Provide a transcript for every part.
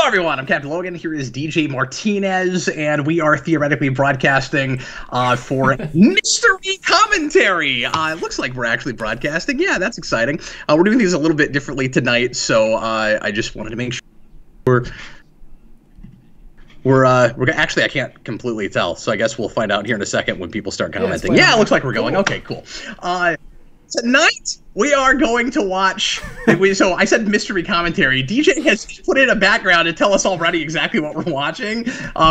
everyone, I'm Captain Logan. Here is DJ Martinez, and we are theoretically broadcasting for mystery commentary. It looks like we're actually broadcasting. Yeah, that's exciting. We're doing these a little bit differently tonight, so I just wanted to make sure we're actually, I can't completely tell, so I guess we'll find out here in a second when people start commenting. Yeah, it looks like we're going. Okay, cool. Tonight, we are going to watch, so I said mystery commentary. DJ has put in a background to tell us already exactly what we're watching,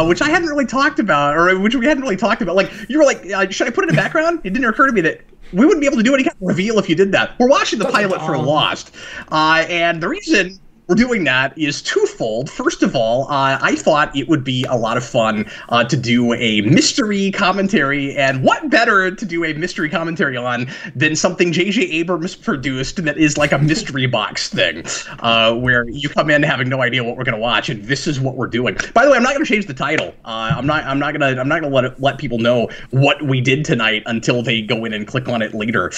which I hadn't really talked about, or which we hadn't really talked about. Like, you were like, should I put in a background? It didn't occur to me that we wouldn't be able to do any kind of reveal if you did that. We're watching the pilot for Lost, and the reason we're doing that is twofold. First of all, I thought it would be a lot of fun to do a mystery commentary, and what better to do a mystery commentary on than something J.J. Abrams produced that is like a mystery box thing, where you come in having no idea what we're going to watch, and this is what we're doing. By the way, I'm not going to change the title. I'm not gonna let people know what we did tonight until they go in and click on it later.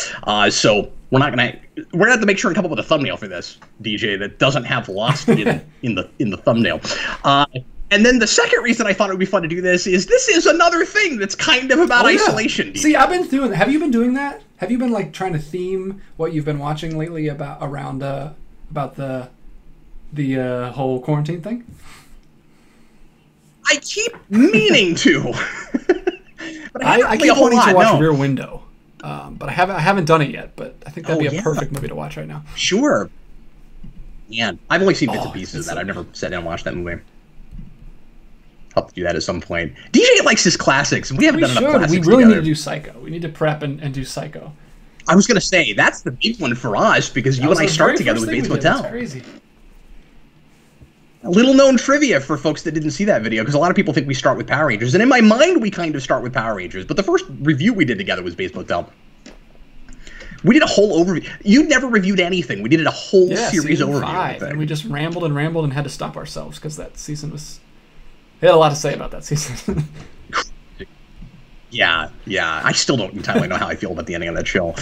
So we're gonna have to make sure and come up with a thumbnail for this, DJ, that doesn't have Lost in the thumbnail. And then the second reason I thought it would be fun to do this is another thing that's kind of about isolation. DJ. See, I've been doing that. Have you been doing that? Have you been like trying to theme what you've been watching lately about the whole quarantine thing? I keep meaning to. But I keep wanting to watch Rear Window. But I haven't done it yet, but I think that'd be a perfect movie to watch right now. Sure. Man, I've only seen bits and pieces of that. I've never sat down and watched that movie. I'll have to do that at some point. DJ likes his classics, and we haven't done enough classics We really need to do Psycho. We need to prep and do Psycho. I was going to say, that's the big one for us, because you and I start together with Bates Motel. That's crazy. Little known trivia for folks that didn't see that video, because a lot of people think we start with Power Rangers, and in my mind we kind of start with Power Rangers, but the first review we did together was Bates Motel. We did a whole overview. You never reviewed anything. We did a whole series overview. And we just rambled and had to stop ourselves because that season was... We had a lot to say about that season. Yeah. I still don't entirely know how I feel about the ending of that show.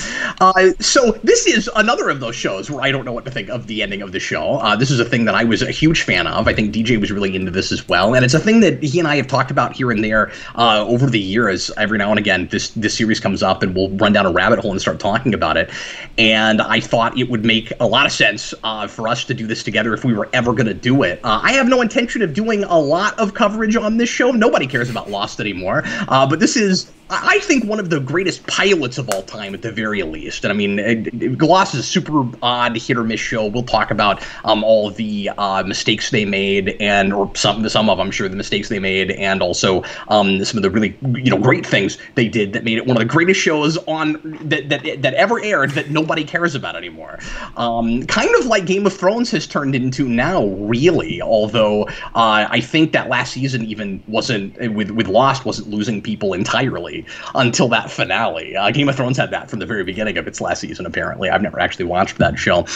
So this is another of those shows where I don't know what to think of the ending of the show. This is a thing that I was a huge fan of. I think DJ was really into this as well. And it's a thing that he and I have talked about here and there over the years. Every now and again, this series comes up and we'll run down a rabbit hole and start talking about it. And I thought it would make a lot of sense for us to do this together if we were ever going to do it. I have no intention of doing a lot of coverage on this show. Nobody cares about Lost anymore. But this is, I think, one of the greatest pilots of all time, at the very least. And I mean, Lost is a super odd hit or miss show. We'll talk about all of the mistakes they made, or some of, I'm sure, the mistakes they made, and also some of the really great things they did that made it one of the greatest shows on that ever aired that nobody cares about anymore. Kind of like Game of Thrones has turned into now, really. Although I think that last season even wasn't with Lost wasn't losing people entirely until that finale. Game of Thrones had that from the very beginning of its last season, apparently. I've never actually watched that show.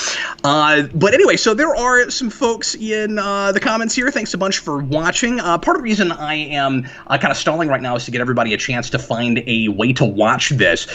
But anyway, so there are some folks in the comments here. Thanks a bunch for watching. Part of the reason I am kind of stalling right now is to get everybody a chance to find a way to watch this.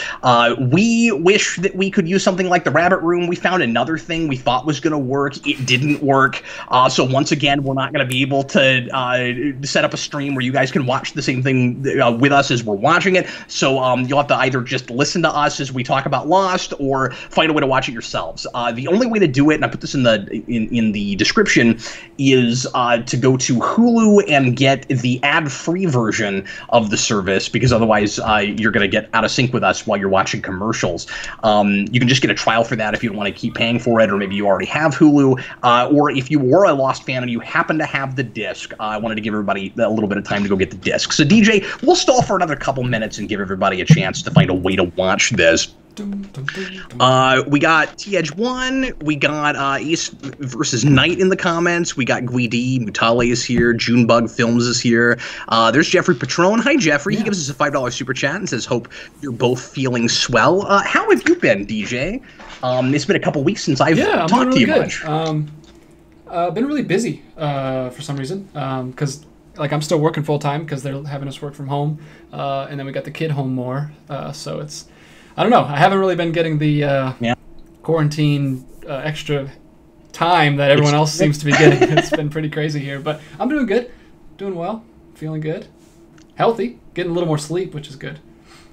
We wish that we could use something like the Rabbit Room. We found another thing we thought was going to work. It didn't work. So once again, we're not going to be able to set up a stream where you guys can watch the same thing with us as we're watching it. So you'll have to either just listen to us as we talk about Lost, or find a way to watch it yourselves. The only way to do it, and I put this in the description, is to go to Hulu and get the ad-free version of the service, because otherwise you're going to get out of sync with us while you're watching commercials. You can just get a trial for that if you don't want to keep paying for it, or maybe you already have Hulu, or if you were a Lost fan and you happen to have the disc. I wanted to give everybody a little bit of time to go get the disc. So DJ, we'll stall for another couple minutes and give everybody a chance to find a way to watch this. We got T-Edge 1, we got Ace versus Knight in the comments, we got Guidi, Mutale is here, Junebug Films is here, there's Jeffrey Patron. Hi Jeffrey, he gives us a $5 super chat and says, hope you're both feeling swell. How have you been, DJ? It's been a couple weeks since I've talked to you much. Been really busy for some reason, because I'm still working full time because they're having us work from home, and then we got the kid home more. So it's, I don't know. I haven't really been getting the quarantine extra time that everyone else seems to be getting. It's been pretty crazy here, but I'm doing good, doing well, feeling good, healthy, getting a little more sleep, which is good.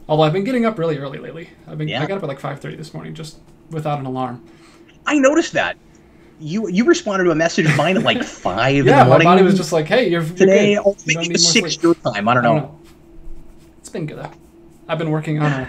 Although I've been getting up really early lately. I got up at like 5:30 this morning, just without an alarm. I noticed that. You responded to a message of mine at like 5 in the Yeah, morning. my body was just like, hey, you're today. good. Oh, maybe it was 6 your time. I don't know. It's been good though. I've been working on a...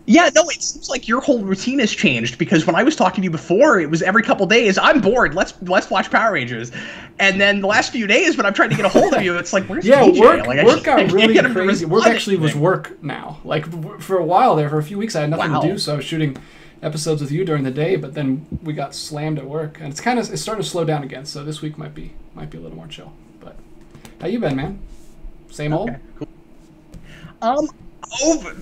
Yeah, no, it seems like your whole routine has changed, because when I was talking to you before, it was every couple days, I'm bored, let's watch Power Rangers. And then the last few days when I'm trying to get a hold of you, it's like, where's DJ? Work got really crazy. Work actually was work now. Like, for a while there, for a few weeks, I had nothing to do, so I was shooting episodes with you during the day, but then we got slammed at work, and it's starting to slow down again, so this week might be a little more chill. But how you been, man? Same old? Okay, cool.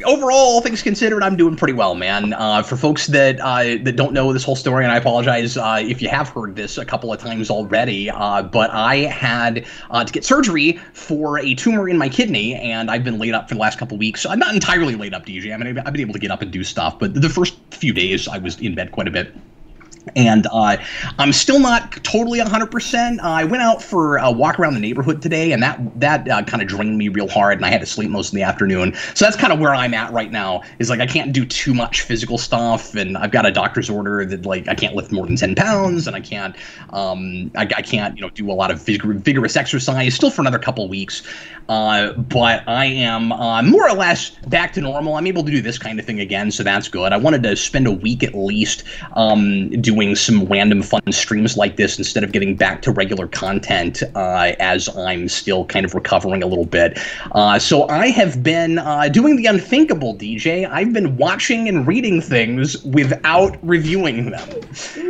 Overall, all things considered, I'm doing pretty well, man. For folks that don't know this whole story, and I apologize if you have heard this a couple of times already, but I had to get surgery for a tumor in my kidney, and I've been laid up for the last couple of weeks. I'm not entirely laid up, DJ. I mean, I've been able to get up and do stuff, but the first few days I was in bed quite a bit. And I'm still not totally 100%. I went out for a walk around the neighborhood today, and that kind of drained me real hard, and I had to sleep most of the afternoon. So that's kind of where I'm at right now, is like I can't do too much physical stuff, and I've got a doctor's order that like I can't lift more than 10 pounds, and I can't I can't do a lot of vigorous exercise still for another couple of weeks. But I am more or less back to normal. I'm able to do this kind of thing again, so that's good. I wanted to spend a week at least doing some random fun streams like this instead of getting back to regular content as I'm still kind of recovering a little bit. So I have been doing the unthinkable, DJ. I've been watching and reading things without reviewing them.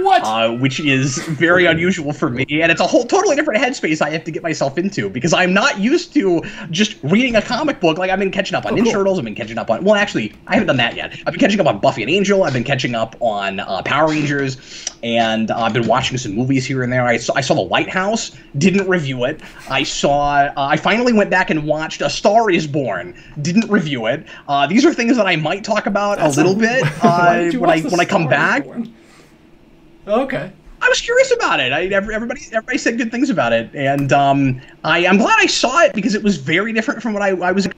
What? Which is very unusual for me, and it's a whole totally different headspace I have to get myself into, because I'm not used to just reading a comic book. Like, I've been catching up on Ninja Turtles, I've been catching up on, well, actually, I haven't done that yet. I've been catching up on Buffy and Angel, I've been catching up on Power Rangers, and I've been watching some movies here and there. I saw The Lighthouse, didn't review it. I finally went back and watched A Star Is Born, didn't review it. These are things that I might talk about a little bit when I come back. Okay. I was curious about it. Everybody said good things about it, and I'm glad I saw it, because it was very different from what I was.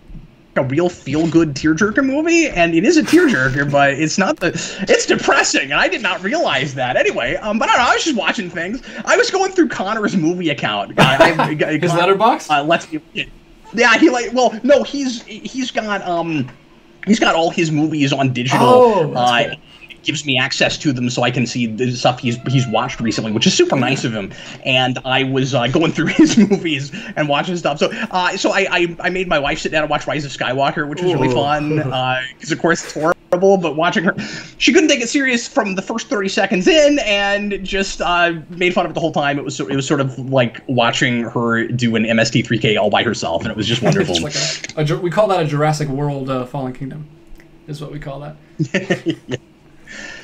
A real feel-good tearjerker movie, and it is a tearjerker, but it's not it's depressing, and I did not realize that. Anyway, but I don't know, I was just watching things. I was going through Connor's movie account. His Letterboxd? Yeah, he's got all his movies on digital. Oh, that's cool. Gives me access to them so I can see the stuff he's watched recently, which is super nice of him. And I was going through his movies and watching stuff. So I made my wife sit down and watch Rise of Skywalker, which was really fun, because of course it's horrible, but watching her, she couldn't take it serious from the first 30 seconds in, and just made fun of it the whole time. It was sort of like watching her do an MST3K all by herself, and it was just wonderful. It's like we call that a Jurassic World Fallen Kingdom, is what we call that. Yeah.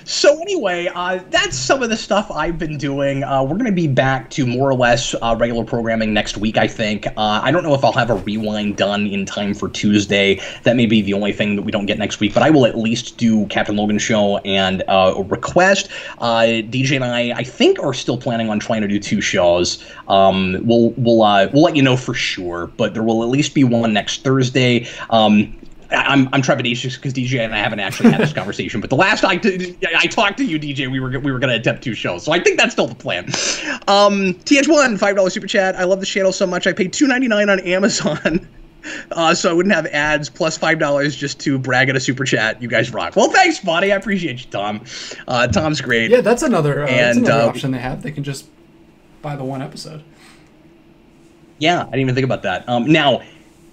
So anyway, that's some of the stuff I've been doing. We're going to be back to more or less regular programming next week, I think. I don't know if I'll have a rewind done in time for Tuesday. That may be the only thing that we don't get next week, but I will at least do Captain Logan's show and a request. DJ and I think, are still planning on trying to do 2 shows. We'll let you know for sure, but there will at least be one next Thursday. I'm trepidatious because DJ and I haven't actually had this conversation, but the last I talked to you, DJ, we were going to attempt 2 shows, so I think that's still the plan. TH1 $5 super chat. I love the channel so much I paid $2.99 on Amazon, so I wouldn't have ads, plus $5 just to brag at a super chat. You guys rock. Well, thanks, buddy. I appreciate you, Tom. Tom's great. Yeah, that's another option they have. They can just buy the 1 episode. Yeah, I didn't even think about that. Now,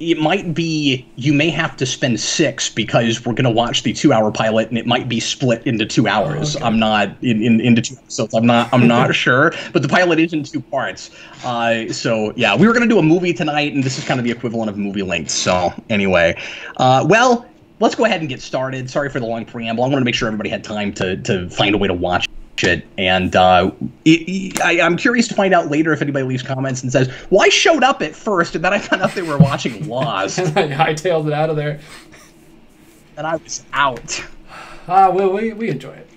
it might be, you may have to spend 6, because we're going to watch the 2-hour pilot, and it might be split into 2 hours. Okay. I'm not into 2 episodes. I'm not sure, but the pilot is in 2 parts. So yeah, we were going to do a movie tonight, and this is kind of the equivalent of movie length. So anyway, well, let's go ahead and get started. Sorry for the long preamble. I wanted to make sure everybody had time to find a way to watch it, and I'm curious to find out later if anybody leaves comments and says, well, I showed up at first, and then I found out they were watching Lost. And I hightailed it out of there. And I was out. Well, we enjoy it.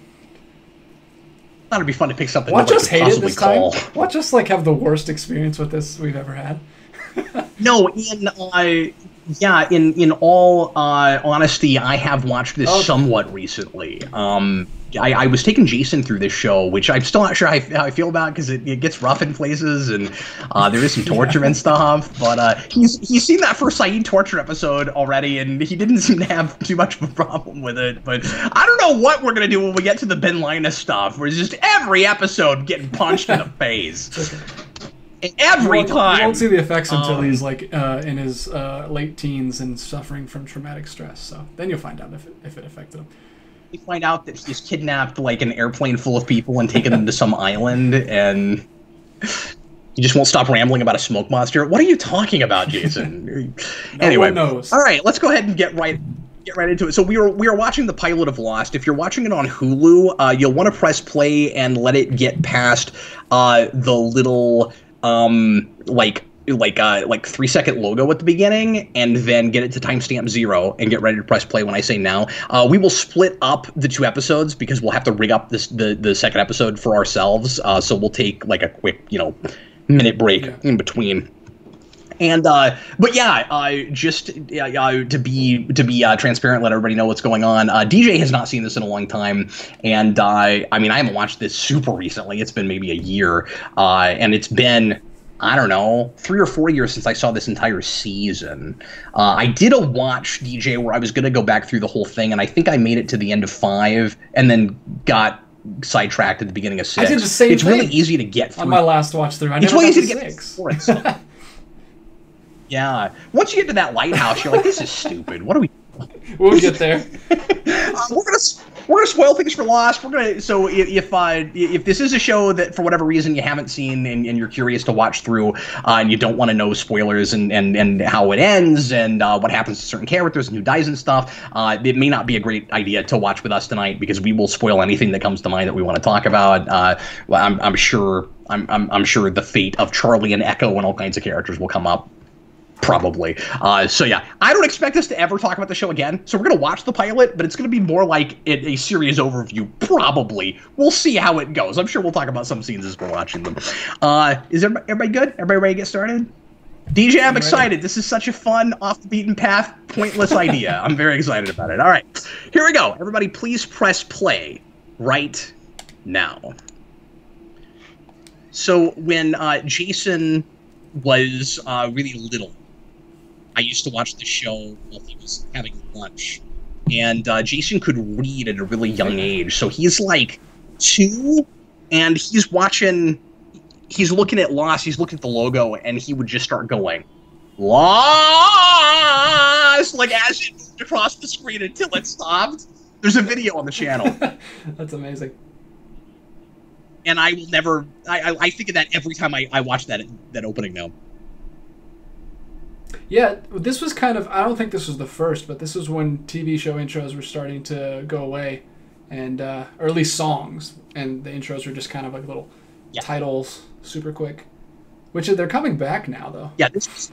thought it'd be fun to pick something Watch nobody us could hate it possibly this time. call. Watch us like have the worst experience with this we've ever had. No, in all honesty, I have watched this somewhat recently. I was taking Jason through this show, which I'm still not sure how I feel about because it gets rough in places and there is some torture and stuff. But he's seen that first Saeed torture episode already, and he didn't seem to have too much of a problem with it. But I don't know what we're gonna do when we get to the Ben Linus stuff, where it's just every episode getting punched in the face. Every time. You won't see the effects until he's like in his late teens and suffering from traumatic stress. So then you'll find out if it affected him. We find out that he's kidnapped like an airplane full of people and taken them to some island, and he just won't stop rambling about a smoke monster. What are you talking about, Jason? Anyway, one knows. All right, let's go ahead and get right into it. So we are watching the pilot of Lost. If you're watching it on Hulu, you'll want to press play and let it get past the little like 3-second logo at the beginning, and then get it to timestamp 0 and get ready to press play when I say now. We will split up the 2 episodes because we'll have to rig up the second episode for ourselves. So we'll take like a quick, minute break in between. And but yeah, just to be transparent, let everybody know what's going on. DJ has not seen this in a long time, and I mean I haven't watched this super recently. It's been maybe a year, and it's been, I don't know, 3 or 4 years since I saw this entire season. I did a watch, DJ, where I was going to go back through the whole thing, and I think I made it to the end of 5 and then got sidetracked at the beginning of 6. I did the same It's thing really easy to get through. On my last watch through. It's really easy to get through. Yeah. Once you get to that lighthouse, you're like, this is stupid. What are we doing? We'll get there. We're gonna spoil things for Lost. So if this is a show that for whatever reason you haven't seen and you're curious to watch through, and you don't want to know spoilers and how it ends and what happens to certain characters and who dies and stuff, it may not be a great idea to watch with us tonight because we will spoil anything that comes to mind that we want to talk about. Well, I'm sure the fate of Charlie and Echo and all kinds of characters will come up. Probably. So yeah, I don't expect us to ever talk about the show again. So we're going to watch the pilot, but it's going to be more like a series overview, probably. We'll see how it goes. I'm sure we'll talk about some scenes as we're watching them. Is everybody good? Everybody ready to get started? DJ, I'm excited. This is such a fun, off the beaten path, pointless idea. I'm very excited about it. All right, here we go. Everybody, please press play right now. So when Jason was really little, I used to watch the show while he was having lunch, and Jason could read at a really young age. So he's like 2, and he's looking at Lost, he's looking at the logo, and he would just start going, Lost, like as it moved across the screen until it stopped. There's a video on the channel. That's amazing. And I will never, I think of that every time I watch that opening now. Yeah, this was kind of, I don't think this was the first, but this was when TV show intros were starting to go away, and or at least songs, and the intros were just kind of like little titles, super quick, which they're coming back now, though. Yeah, this was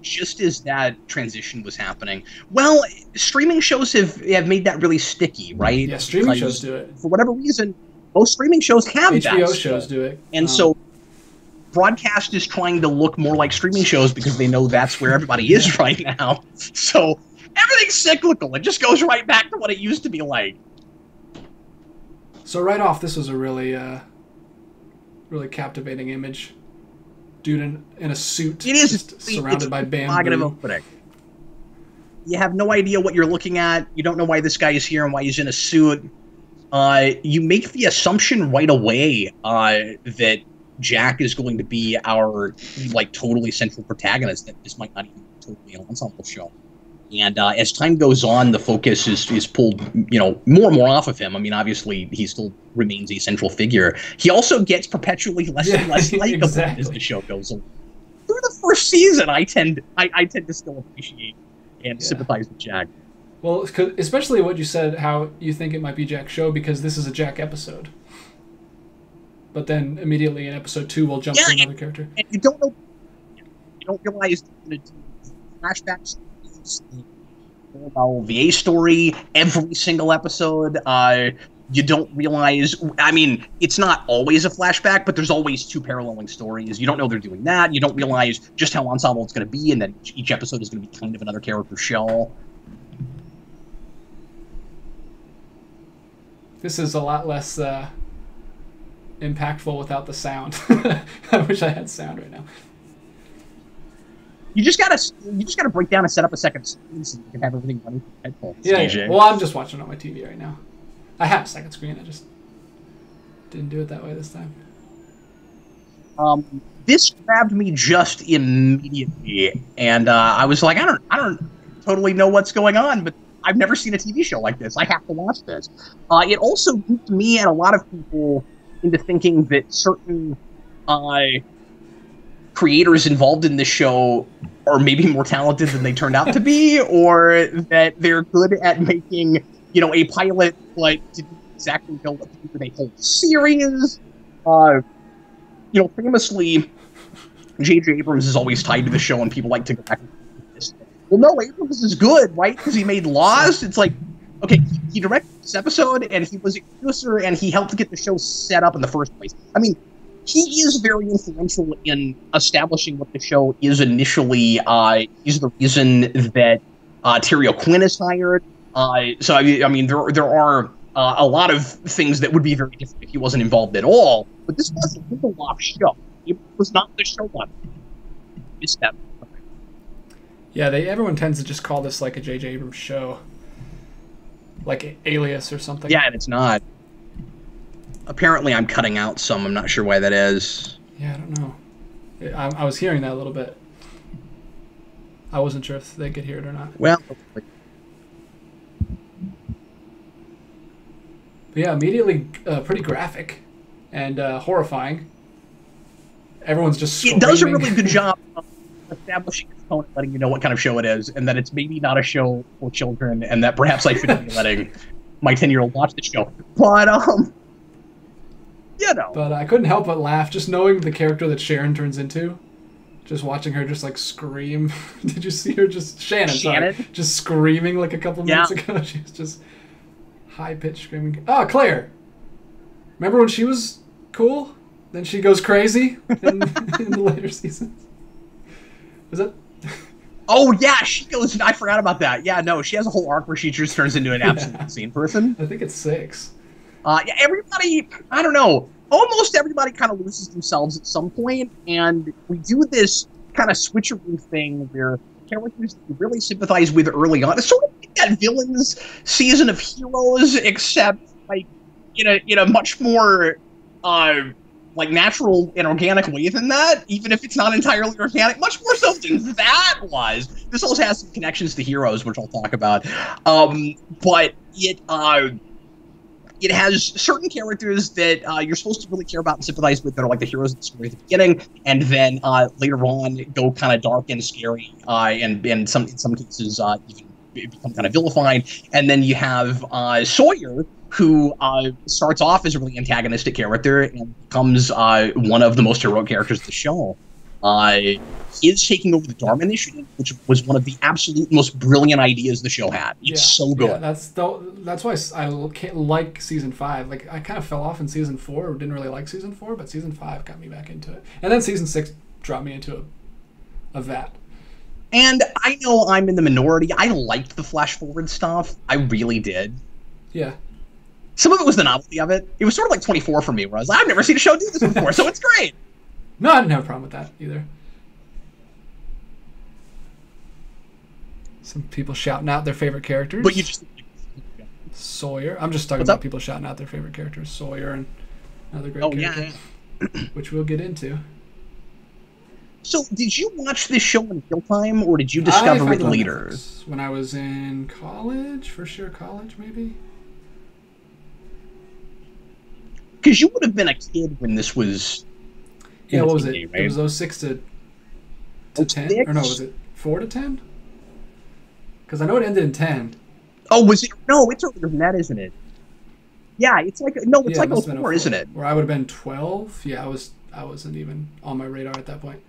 just as that transition was happening. Well, streaming shows have made that really sticky, right? Yeah, streaming shows do it. For whatever reason, most streaming shows have that. HBO shows do it. And so broadcast is trying to look more like streaming shows because they know that's where everybody is right now. So everything's cyclical. It just goes right back to what it used to be like. So right off, this was a really, really captivating image. Dude in a suit. It is just surrounded by bamboo. You have no idea what you're looking at. You don't know why this guy is here and why he's in a suit. You make the assumption right away that Jack is going to be our totally central protagonist, that this might not even be totally an ensemble show. And as time goes on, the focus is pulled, more and more off of him. I mean, obviously, he still remains a central figure. He also gets perpetually less and less likable as the show goes on. Through the first season, I tend to still appreciate and sympathize with Jack. Well, especially what you said, how you think it might be Jack's show, because this is a Jack episode. But then immediately in episode 2, we'll jump to another character. And you don't know, you don't realize the flashbacks, the VA story, every single episode. You don't realize, I mean, it's not always a flashback, but there's always two paralleling stories. You don't know they're doing that. You don't realize just how ensemble it's going to be, and that each episode is going to be kind of another character shell. This is a lot less impactful without the sound. I wish I had sound right now. You just gotta break down and set up a second screen so you can have everything running through headphones. Yeah. Well, I'm just watching on my TV right now. I have a second screen. I just didn't do it that way this time. This grabbed me just immediately, and I was like, I don't totally know what's going on, but I've never seen a TV show like this. I have to watch this. It also hooked me and a lot of people into thinking that certain creators involved in this show are maybe more talented than they turned out to be, or that they're good at making, you know, a pilot like didn't exactly know what to do with a whole series. You know, famously, J.J. Abrams is always tied to the show, and people like to go back and this. Well, no, Abrams is good, right? Because he made Lost. It's like, okay, he directed this episode, and he was a producer, and he helped get the show set up in the first place. I mean, he is very influential in establishing what the show is initially. He's the reason that Terry O'Quinn is hired. So, I mean, there are a lot of things that would be very different if he wasn't involved at all. But this was a Lindelof show. It was not the showrunner. It's that. Yeah, everyone tends to just call this like a J.J. Abrams show. Like Alias or something. Yeah, and it's not. Apparently, I'm cutting out some. I'm not sure why that is. Yeah, I don't know. I was hearing that a little bit. I wasn't sure if they could hear it or not. Well, but yeah, immediately pretty graphic and horrifying. Everyone's just screaming. It does a really good job of establishing its tone and letting you know what kind of show it is, and that it's maybe not a show for children, and that perhaps I shouldn't be letting my 10-year-old watch the show. But, you know. But I couldn't help but laugh just knowing the character that Sharon turns into. Just watching her just like scream. Did you see her just Shannon? Sorry, just screaming like a couple minutes ago. She was just high-pitched screaming. Oh, Claire. Remember when she was cool? Then she goes crazy in the later seasons. Was it? Oh yeah, she goes. I forgot about that. Yeah, no, she has a whole arc where she just turns into an absolute insane person. I think it's 6. Yeah, everybody. I don't know. Almost everybody kind of loses themselves at some point, and we do this kind of switcheroo thing where characters you really sympathize with early on. It's sort of like that villains season of Heroes, except like in a much more like natural and organic way than that, even if it's not entirely organic, much more so than that was. This also has some connections to Heroes, which I'll talk about. But it has certain characters that you're supposed to really care about and sympathize with that are like the heroes of the story at the beginning, and then later on go kind of dark and scary, and in some cases even become kind of vilified. And then you have Sawyer, who starts off as a really antagonistic character and becomes one of the most heroic characters of the show. Is taking over the Dharma Initiative, which was one of the absolute most brilliant ideas the show had. It's so good. Yeah, that's why I like season 5. Like I kind of fell off in season 4, or didn't really like season 4, but season 5 got me back into it. And then season 6 dropped me into a vat. And I know I'm in the minority. I liked the flash forward stuff. I really did. Yeah. Some of it was the novelty of it. It was sort of like 24 for me, where I was like, I've never seen a show do this before, so it's great. No, I didn't have a problem with that either. Some people shouting out their favorite characters. But you just... Sawyer. I'm just talking about people shouting out their favorite characters. Sawyer and another great character. Yeah. Which we'll get into. So, did you watch this show in real time, or did you discover it later? When I was in college. First year of college, maybe? Because you would have been a kid when this was... Yeah, what was it? Right? It was 06 to 10? Or no, was it 4 to 10? Because I know it ended in 10. Oh, was it? No, it's earlier than that, isn't it? Yeah, it's like... No, it's like 04, isn't it? Where I would have been 12. Yeah, I wasn't even on my radar at that point.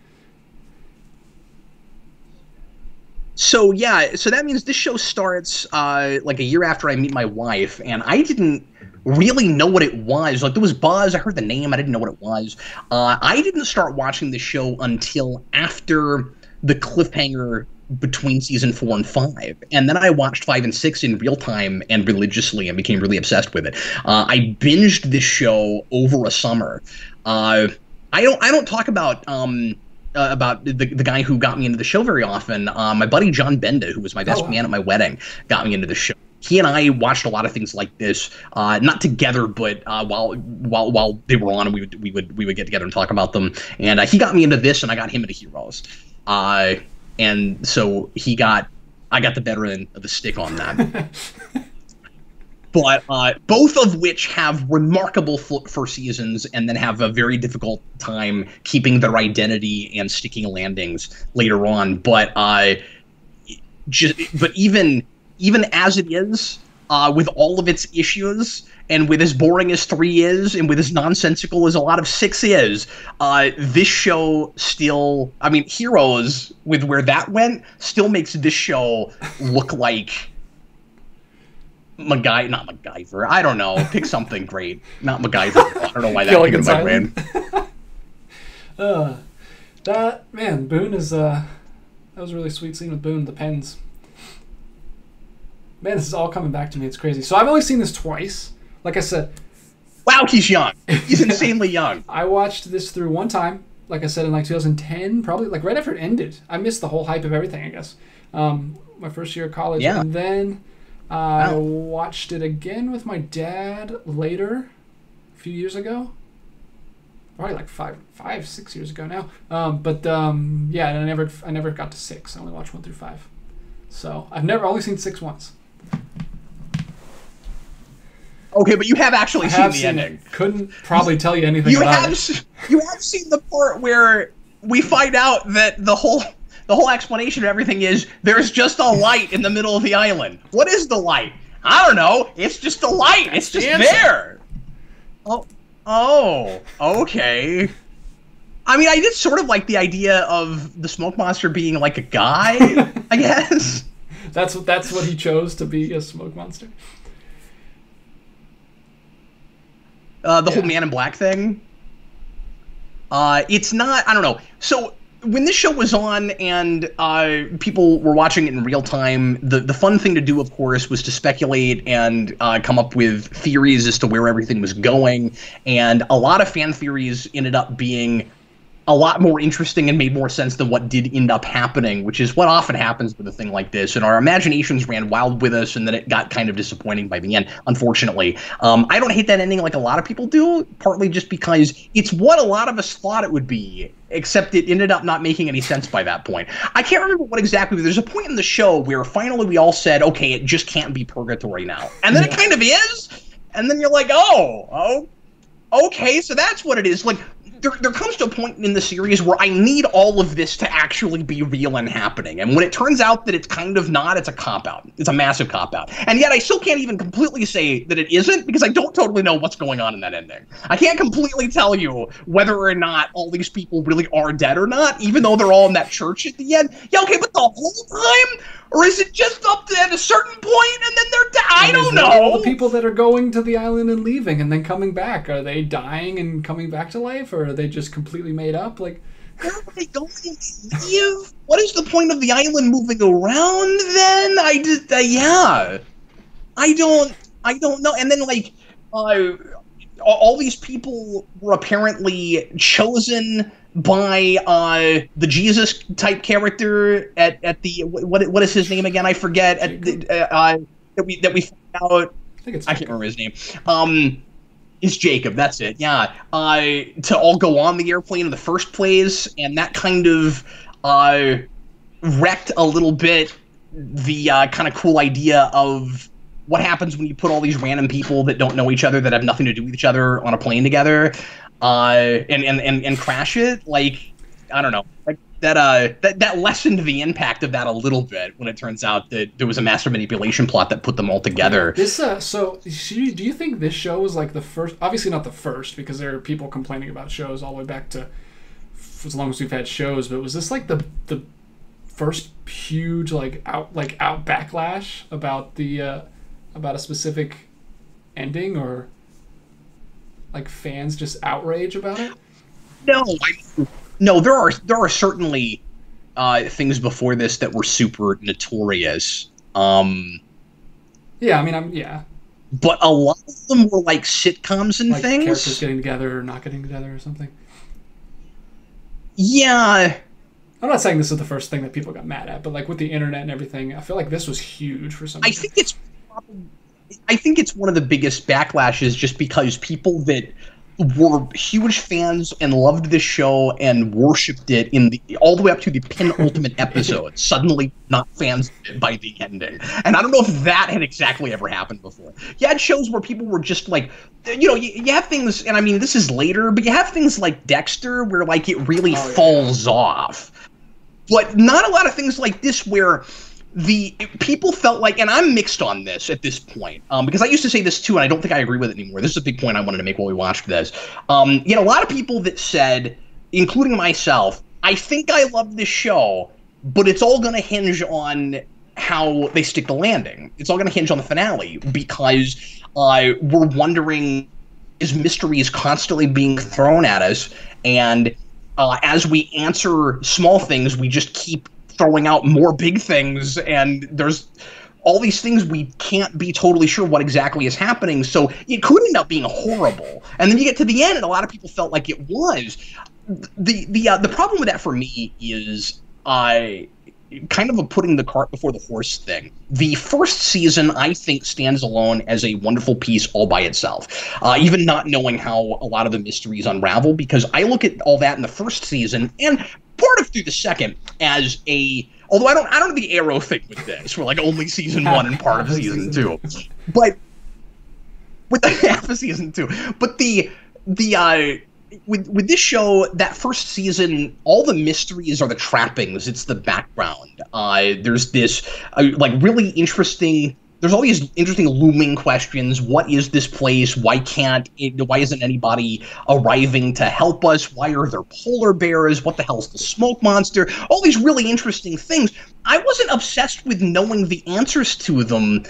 So yeah, so that means this show starts like a year after I meet my wife, and I didn't really know what it was. Like there was buzz, I heard the name, I didn't know what it was. I didn't start watching the show until after the cliffhanger between season 4 and 5, and then I watched 5 and 6 in real time and religiously, and became really obsessed with it. I binged this show over a summer. I don't talk about the guy who got me into the show very often. My buddy John Benda, who was my best man at my wedding, got me into the show. He and I watched a lot of things like this, not together, but while they were on, we would get together and talk about them. And he got me into this, and I got him into Heroes. And so I got the better end of the stick on that. But both of which have remarkable first seasons, and then have a very difficult time keeping their identity and sticking landings later on. But even as it is, with all of its issues, and with as boring as 3 is, and with as nonsensical as a lot of 6 is, this show still, I mean, Heroes, with where that went, still makes this show look like not MacGyver. I don't know. Pick something great. Not MacGyver. I don't know why that came in my brain. Boone is that was a really sweet scene with Boone, the pens. Man, this is all coming back to me. It's crazy. So I've only seen this twice. Like I said, wow, he's young. He's insanely young. I watched this through one time, like I said, in like 2010, probably like right after it ended. I missed the whole hype of everything, I guess. My first year of college, and then I watched it again with my dad later, a few years ago. Probably like 6 years ago now. Yeah, and I never got to 6. I only watched 1 through 5. So I've only seen 6 once. Okay, but you have actually seen the ending. Couldn't probably tell you anything about it. You have seen the part where we find out that the whole explanation of everything is there's just a light in the middle of the island. What is the light? I don't know. It's just a light. It's just there. Oh, okay. I mean, I did sort of like the idea of the smoke monster being like a guy, I guess. That's what he chose to be, a smoke monster. The whole Man in Black thing. It's not, I don't know. So when this show was on and people were watching it in real time, the fun thing to do, of course, was to speculate and come up with theories as to where everything was going. And a lot of fan theories ended up being a lot more interesting and made more sense than what did end up happening, which is what often happens with a thing like this. And our imaginations ran wild with us, and then it got kind of disappointing by the end, unfortunately. I don't hate that ending like a lot of people do, partly just because it's what a lot of us thought it would be, except it ended up not making any sense by that point. I can't remember what exactly, but there's a point in the show where finally we all said, okay, it just can't be purgatory now. And then it kind of is, and then you're like, oh, okay, so that's what it is. Like, there comes to a point in the series where I need all of this to actually be real and happening. And when it turns out that it's kind of not, it's a cop-out. It's a massive cop-out. And yet I still can't even completely say that it isn't, because I don't totally know what's going on in that ending. I can't completely tell you whether or not all these people really are dead or not, even though they're all in that church at the end. Yeah, okay, but the whole time? Or is it just up to at a certain point and then they're dead? I don't know. All the people that are going to the island and leaving and then coming back, are they dying and coming back to life, or are they just completely made up? Like, where are they going to leave? What is the point of the island moving around then? Yeah. I don't know. And then, like, all these people were apparently chosen by the Jesus type character at the what is his name again? I forget. At the, that we found out. I can't remember his name. It's Jacob. That's it. Yeah. To all go on the airplane in the first place, and that kind of wrecked a little bit the kind of cool idea of what happens when you put all these random people that don't know each other, that have nothing to do with each other, on a plane together, and crash it. Like, I don't know, like that lessened the impact of that a little bit when it turns out that there was a master manipulation plot that put them all together. This so do you think this show was like the first? Obviously not the first, because there are people complaining about shows all the way back to as long as we've had shows. But was this like the first huge out backlash about the about a specific ending, or like fans just outrage about it? No, there are certainly things before this that were super notorious. Yeah, I mean, yeah. But a lot of them were like sitcoms and like things. Characters getting together or not getting together or something. Yeah. I'm not saying this is the first thing that people got mad at, but like with the internet and everything, I feel like this was huge for some reason. I think it's one of the biggest backlashes, just because people that were huge fans and loved this show and worshipped it all the way up to the penultimate episode suddenly not fans by the ending. And I don't know if that had exactly ever happened before. You had shows where people were just like, you have things, and I mean this is later, but you have things like Dexter where like it really falls off. But not a lot of things like this where the people felt like, and I'm mixed on this at this point, because I used to say this too, and I don't think I agree with it anymore. This is a big point I wanted to make while we watched this. A lot of people that said, including myself, I think I love this show, but it's all going to hinge on how they stick the landing. It's all going to hinge on the finale, because we're wondering, is mysteries constantly being thrown at us, and as we answer small things, we just keep throwing out more big things, and there's all these things we can't be totally sure what exactly is happening, so it could end up being horrible. And then you get to the end, and a lot of people felt like it was. The problem with that for me is kind of a putting the cart before the horse thing. The first season, I think, stands alone as a wonderful piece all by itself, even not knowing how a lot of the mysteries unravel, because I look at all that in the first season, and part of through the second as although I don't have the Arrow thing with this, we're like only season 1 and part of season 2, but with the half of season 2, but with this show, that first season, all the mysteries are the trappings. It's the background. There's this really interesting. There's all these interesting looming questions. What is this place? Why isn't anybody arriving to help us? Why are there polar bears? What the hell's the smoke monster? All these really interesting things. I wasn't obsessed with knowing the answers to them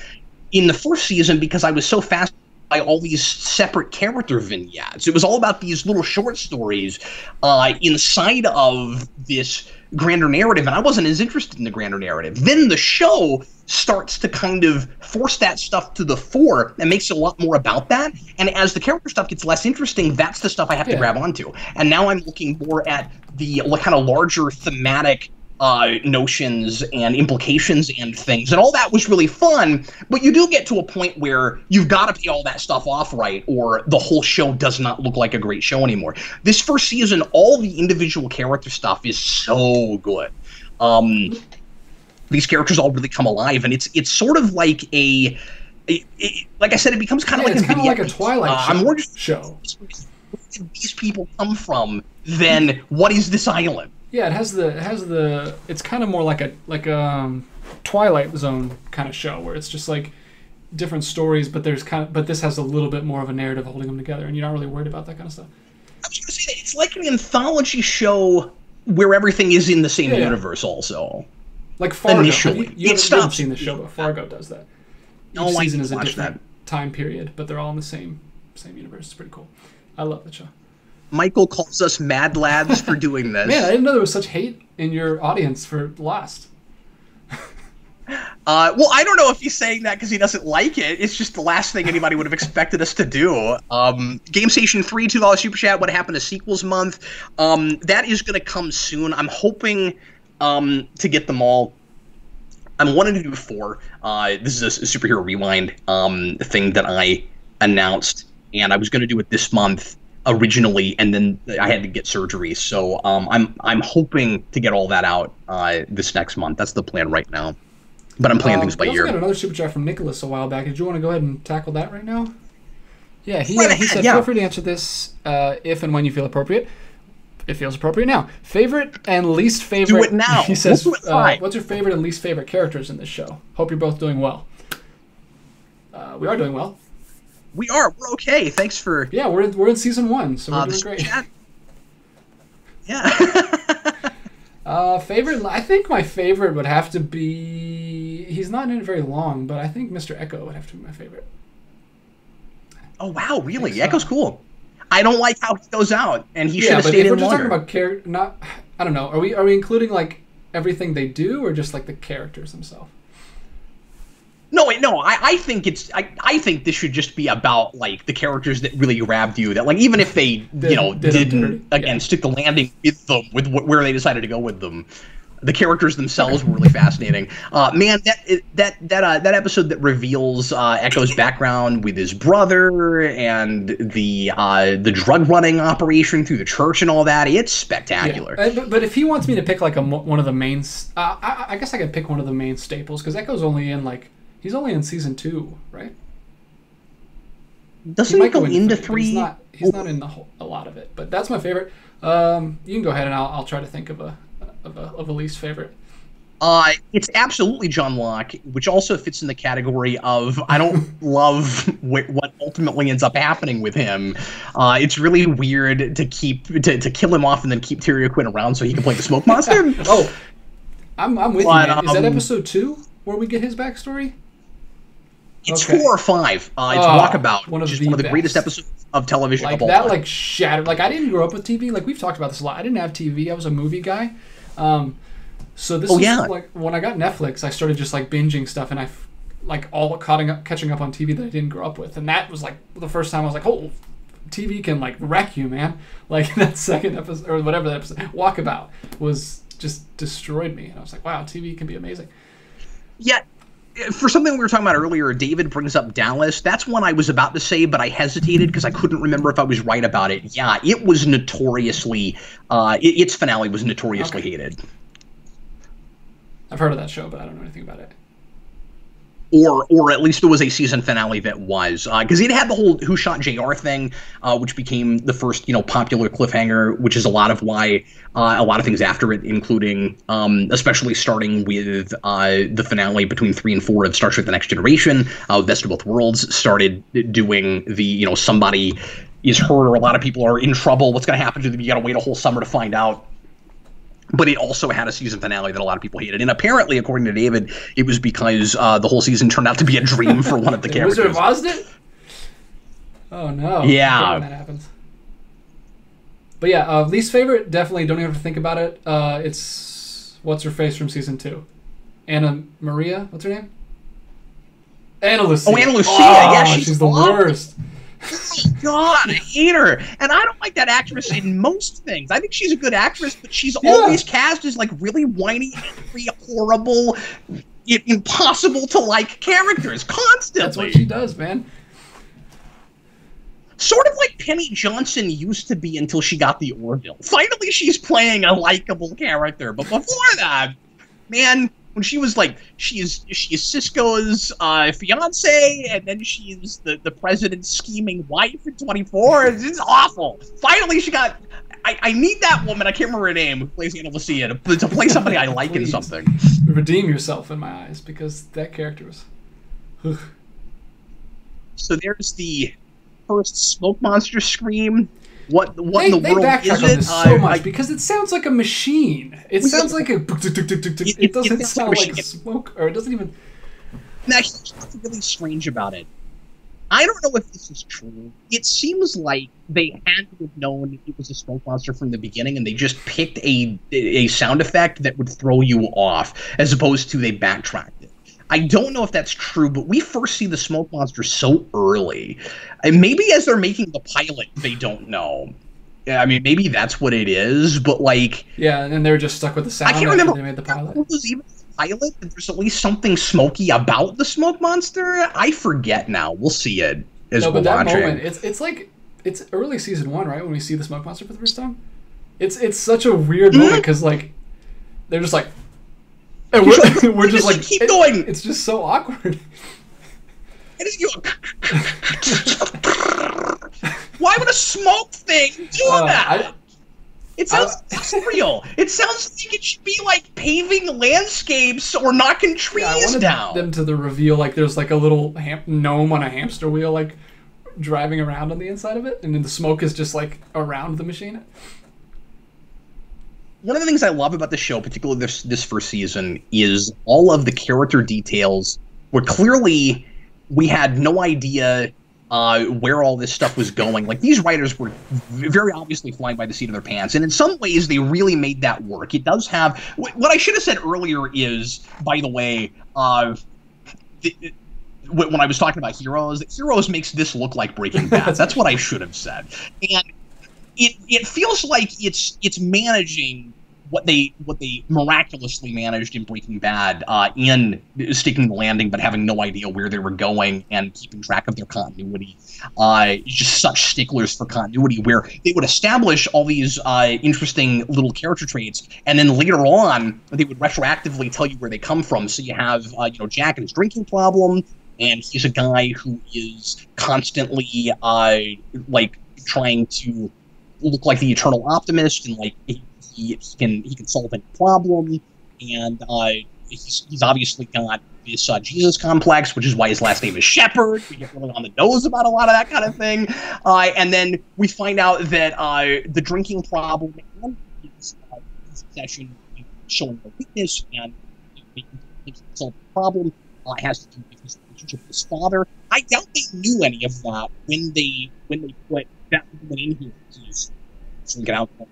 in the first season because I was so fascinated by all these separate character vignettes. It was all about these little short stories inside of this grander narrative, and I wasn't as interested in the grander narrative. Then the show starts to kind of force that stuff to the fore and makes it a lot more about that. And as the character stuff gets less interesting, that's the stuff I have to grab onto. And now I'm looking more at the kind of larger thematic notions and implications and things, and all that was really fun, but you do get to a point where you've got to pay all that stuff off right, or the whole show does not look like a great show anymore. This first season, all the individual character stuff is so good. These characters all really come alive, and it's sort of like like I said, it becomes kind of like it's kind of like a Twilight show. Where did these people come from? Then what is this island? Yeah, it has the. It's kind of more like a Twilight Zone kind of show where it's just like different stories, but this has a little bit more of a narrative holding them together, and you're not really worried about that kind of stuff. I was going to say that it's like an anthology show where everything is in the same universe, also. Like Fargo. Initially, you haven't seen the show, but Fargo does that. Each season is a different time period, but they're all in the same universe. It's pretty cool. I love that show. Michael calls us mad lads for doing this. Man, I didn't know there was such hate in your audience for Lost. Well, I don't know if he's saying that because he doesn't like it. It's just the last thing anybody would have expected us to do. Game Station 3, $2 Super Chat, What Happened to Sequels Month. That is going to come soon. I'm hoping to get them all. I'm wanting to do 4. This is a Superhero Rewind thing that I announced, and I was going to do it this month originally, and then I had to get surgery, so I'm hoping to get all that out this next month. That's the plan right now, but I'm playing things by year. We got another super chat from Nicholas a while back. Did you want to go ahead and tackle that right now? Yeah, he said, feel free to answer this if and when you feel appropriate. It feels appropriate now. Favorite and least favorite. Do it now. He says, what's your favorite and least favorite characters in this show? Hope you're both doing well. We are doing well. We are. We're okay. Thanks for. Yeah, we're in season 1, so we're doing great. Yeah. Favorite? I think my favorite would have to be... He's not in it very long, but I think Mr. Echo would have to be my favorite. Oh, wow, really? So. Echo's cool. I don't like how he goes out, and he should have stayed in longer. We're just talking about character, not... I don't know. Are we including, like, everything they do, or just, like, the characters themselves? No, wait, no. I think it's. I think this should just be about like the characters that really grabbed you. That like even if they didn't again stick the landing with them with where they decided to go with them, the characters themselves were really fascinating. Man, that episode that reveals Echo's background with his brother and the drug running operation through the church and all that, it's spectacular. Yeah. But if he wants me to pick like one of the main, I guess I could pick one of the main staples because Echo's only in like. He's only in season 2, right? Doesn't he go into 3? He's not in a lot of it, but that's my favorite. You can go ahead and I'll try to think of a least favorite. It's absolutely John Locke, which also fits in the category of I don't love what ultimately ends up happening with him. It's really weird to kill him off and then keep Tyria Quinn around so he can play the Smoke Monster. Oh, I'm with you, man. Is that episode 2 where we get his backstory? It's 4 or 5. It's Walkabout, one of the greatest episodes of television. Like of all that, time. like shattered. Like I didn't grow up with TV. Like we've talked about this a lot. I didn't have TV. I was a movie guy. So this is like when I got Netflix, I started just like binging stuff, and I like all catching up on TV that I didn't grow up with, and that was like the first time I was like, oh, TV can like wreck you, man. Like that second episode or whatever that episode, Walkabout was just destroyed me, and I was like, wow, TV can be amazing. Yeah. For something we were talking about earlier, David brings up Dallas. That's one I was about to say, but I hesitated because I couldn't remember if I was right about it. Yeah, it was notoriously, its finale was notoriously hated. I've heard of that show, but I don't know anything about it. Or at least there was a season finale that was, because it had the whole Who Shot JR thing, which became the first, popular cliffhanger, which is a lot of why a lot of things after it, including, especially starting with the finale between 3 and 4 of Star Trek: The Next Generation, Best of Both Worlds started doing the, somebody is hurt or a lot of people are in trouble. What's going to happen to them? You got to wait a whole summer to find out. But it also had a season finale that a lot of people hated. And apparently, according to David, it was because the whole season turned out to be a dream for one of the characters. Wizard of Oz did? Oh, no. Yeah. When that happens. But yeah, least favorite, definitely don't even have to think about it. It's What's-Her-Face from season 2. Anna Maria? What's her name? Anna Lucia. Oh, Anna Lucia. Oh, yeah, she's the worst. Oh my God, I hate her. And I don't like that actress in most things. I think she's a good actress, but she's always cast as like really whiny, angry, horrible, impossible to like characters constantly. That's what she does, man. Sort of like Penny Johnson used to be until she got the Orville. Finally, she's playing a likable character, but before that, man, when she was like, she is Cisco's fiance, and then she's the president's scheming wife in 24. It's awful. Finally, she got. I need that woman. I can't remember her name. Who plays Anna Lucia to play somebody I like in something. Redeem yourself in my eyes because that character was. Ugh. So there's the first Smoke Monster scream. What in the world backtrack is on it? This so much because it sounds like a machine. It sounds like a. It doesn't sound like smoke, or it doesn't even. Now, here's what's really strange about it. I don't know if this is true. It seems like they had to have known it was a smoke monster from the beginning, and they just picked a sound effect that would throw you off, as opposed to they backtracked it. I don't know if that's true, but we first see the smoke monster so early. And maybe as they're making the pilot, they don't know. Yeah, I mean, maybe that's what it is, but like... Yeah, and they were just stuck with the sound. I can't remember they made the pilot. It was even the pilot, that there's at least something smoky about the smoke monster. I forget now. We'll see it as we're watching. Moment, it's like... It's early season 1, right? When we see the smoke monster for the first time? It's such a weird moment, because like... They're just like... And we're just like, keep going. It's just so awkward. Why would a smoke thing do that? It sounds real. It sounds like it should be like paving landscapes or knocking trees I wanted down. Them to the reveal, like there's like a little gnome on a hamster wheel, like driving around on the inside of it, and then the smoke is just like around the machine. one of the things I love about the show, particularly this first season, is all of the character details where clearly we had no idea where all this stuff was going. Like, these writers were very obviously flying by the seat of their pants, and in some ways they really made that work. It does have what I should have said earlier is, by the way, when I was talking about Heroes makes this look like Breaking Bad. That's what I should have said. And it feels like it's managing what they miraculously managed in Breaking Bad, in sticking the landing but having no idea where they were going and keeping track of their continuity. Just such sticklers for continuity, where they would establish all these interesting little character traits, and then later on they would retroactively tell you where they come from. So you have Jack and his drinking problem, and he's a guy who is constantly like trying to look like the eternal optimist, and like he can solve any problem, and he's obviously got this Jesus complex, which is why his last name is Shepherd. We get really on the nose about a lot of that kind of thing, and then we find out that the drinking problem and his obsession showing the weakness and solve the problem has to do with his relationship with his father. I doubt they knew any of that when they put that woman in here. He's drinking alcohol.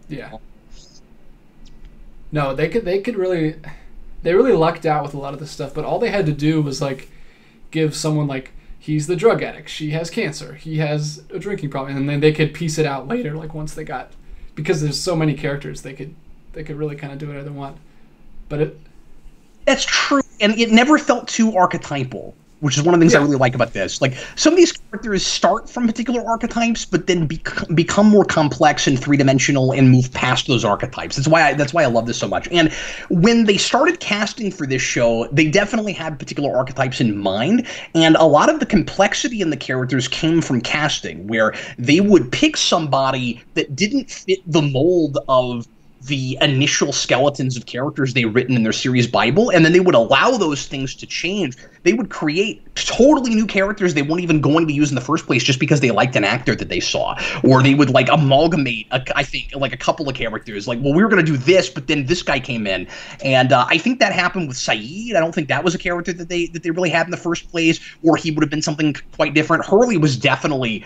Yeah. No, they really lucked out with a lot of this stuff, but all they had to do was like give someone like, he's the drug addict, she has cancer, he has a drinking problem, and then they could piece it out later, like once they got, because there's so many characters, they could really kind of do whatever they want. But that's true, and it never felt too archetypal, which is one of the things I really like about this. Like, some of these characters start from particular archetypes, but then become more complex and three-dimensional and move past those archetypes. That's why I love this so much. And when they started casting for this show, they definitely had particular archetypes in mind, and a lot of the complexity in the characters came from casting, where they would pick somebody that didn't fit the mold of the initial skeletons of characters they written in their series Bible, and then they would allow those things to change. They would create totally new characters they weren't even going to use in the first place just because they liked an actor that they saw. Or they would like amalgamate, I think, like a couple of characters. Like, well, we were going to do this, but then this guy came in. And I think that happened with Saeed. I don't think that was a character that they really had in the first place, or he would have been something quite different. Hurley was definitely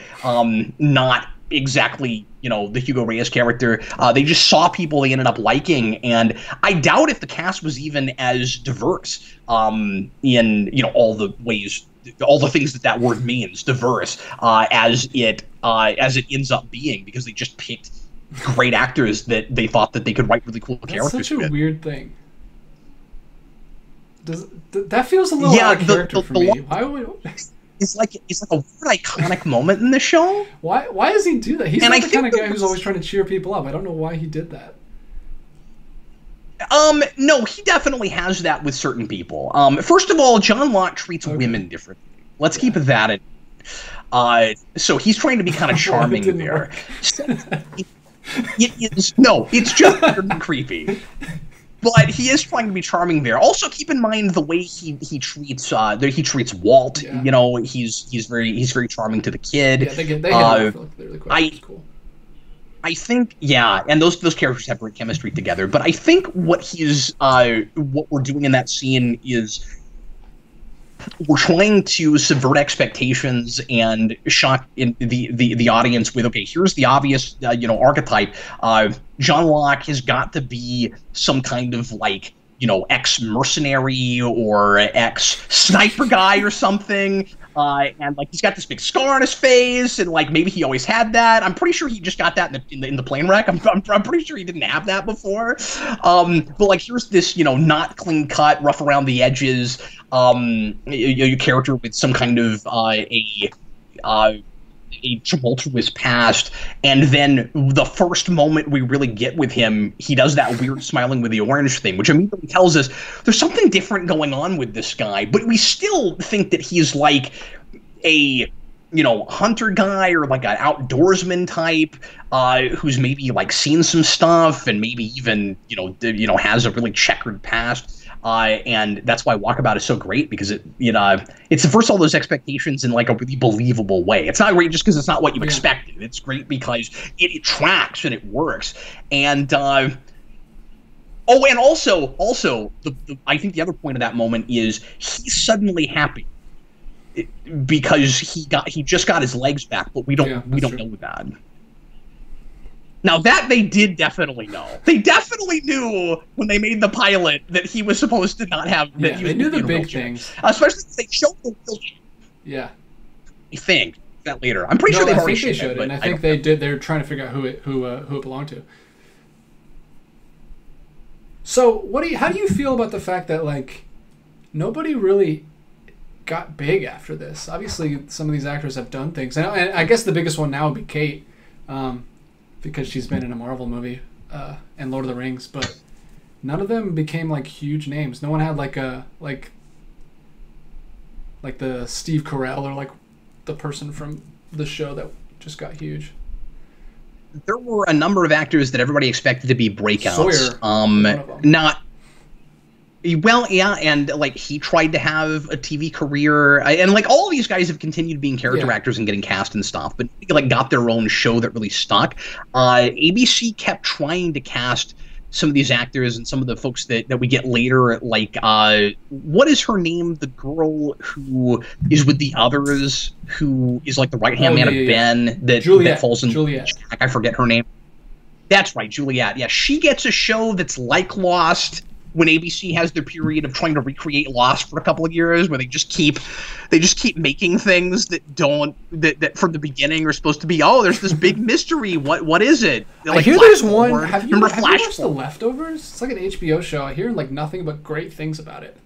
not exactly, the Hugo Reyes character. They just saw people they ended up liking, and I doubt if the cast was even as diverse in all the ways, all the things that word means, diverse, as it ends up being, because they just picked great actors that they thought that they could write really cool characters. That's such a weird thing. That feels a little out of character for me. Why would... It's like a weird iconic moment in the show. Why does he do that? He's not the kind of guy who's always trying to cheer people up. I don't know why he did that. No, he definitely has that with certain people. First of all, John Locke treats women differently. Let's keep that in. So he's trying to be kind of charming there. It's just weird and creepy. But he is trying to be charming there. Also, keep in mind the way he treats Walt. Yeah. He's very charming to the kid. Yeah, they get really cool. I think, and those characters have great chemistry together. But I think what we're doing in that scene is we're trying to subvert expectations and shock the audience with, okay, here's the obvious archetype. John Locke has got to be some kind of like ex-mercenary or ex-sniper guy or something. And like he's got this big scar on his face, and like maybe he always had that. I'm pretty sure he just got that in the plane wreck. I'm pretty sure he didn't have that before. But like here's this not clean cut, rough around the edges, your character with some kind of a tumultuous past, and then the first moment we really get with him, he does that weird smiling with the orange thing, which immediately tells us there's something different going on with this guy, but we still think that he's like a hunter guy or like an outdoorsman type who's maybe like seen some stuff and maybe even has a really checkered past. And that's why Walkabout is so great, because it subverts all those expectations in like a really believable way. It's not great just because it's not what you expected. It's great because it tracks and it works. And and also I think the other point of that moment is he's suddenly happy because he just got his legs back, but we don't know that. Now that they did definitely know. They definitely knew when they made the pilot that he was supposed to not have. That he was they knew the big things. Especially if they showed the wheelchair. Yeah. I think that later. I'm pretty sure they've already showed it, and I think they did. They're trying to figure out who it belonged to. So how do you feel about the fact that like nobody really got big after this? Obviously, some of these actors have done things, and I guess the biggest one now would be Kate. Because she's been in a Marvel movie and Lord of the Rings, but none of them became like huge names. No one had like the Steve Carell or like the person from the show that just got huge. There were a number of actors that everybody expected to be breakouts. Sawyer, not. Well, yeah, and like he tried to have a TV career, and like all of these guys have continued being character actors and getting cast and stuff, but like got their own show that really stuck. ABC kept trying to cast some of these actors and some of the folks that we get later, like what is her name? The girl who is with the others, who is like the right hand man of Ben that falls in Juliet. I forget her name. That's right, Juliet. Yeah, she gets a show that's like Lost. When ABC has their period of trying to recreate Lost for a couple of years, where they just keep making things that from the beginning are supposed to be, there's this big mystery. What is it? Like, I hear there's one. Have you watched The Leftovers? It's like an HBO show. I hear like nothing but great things about it.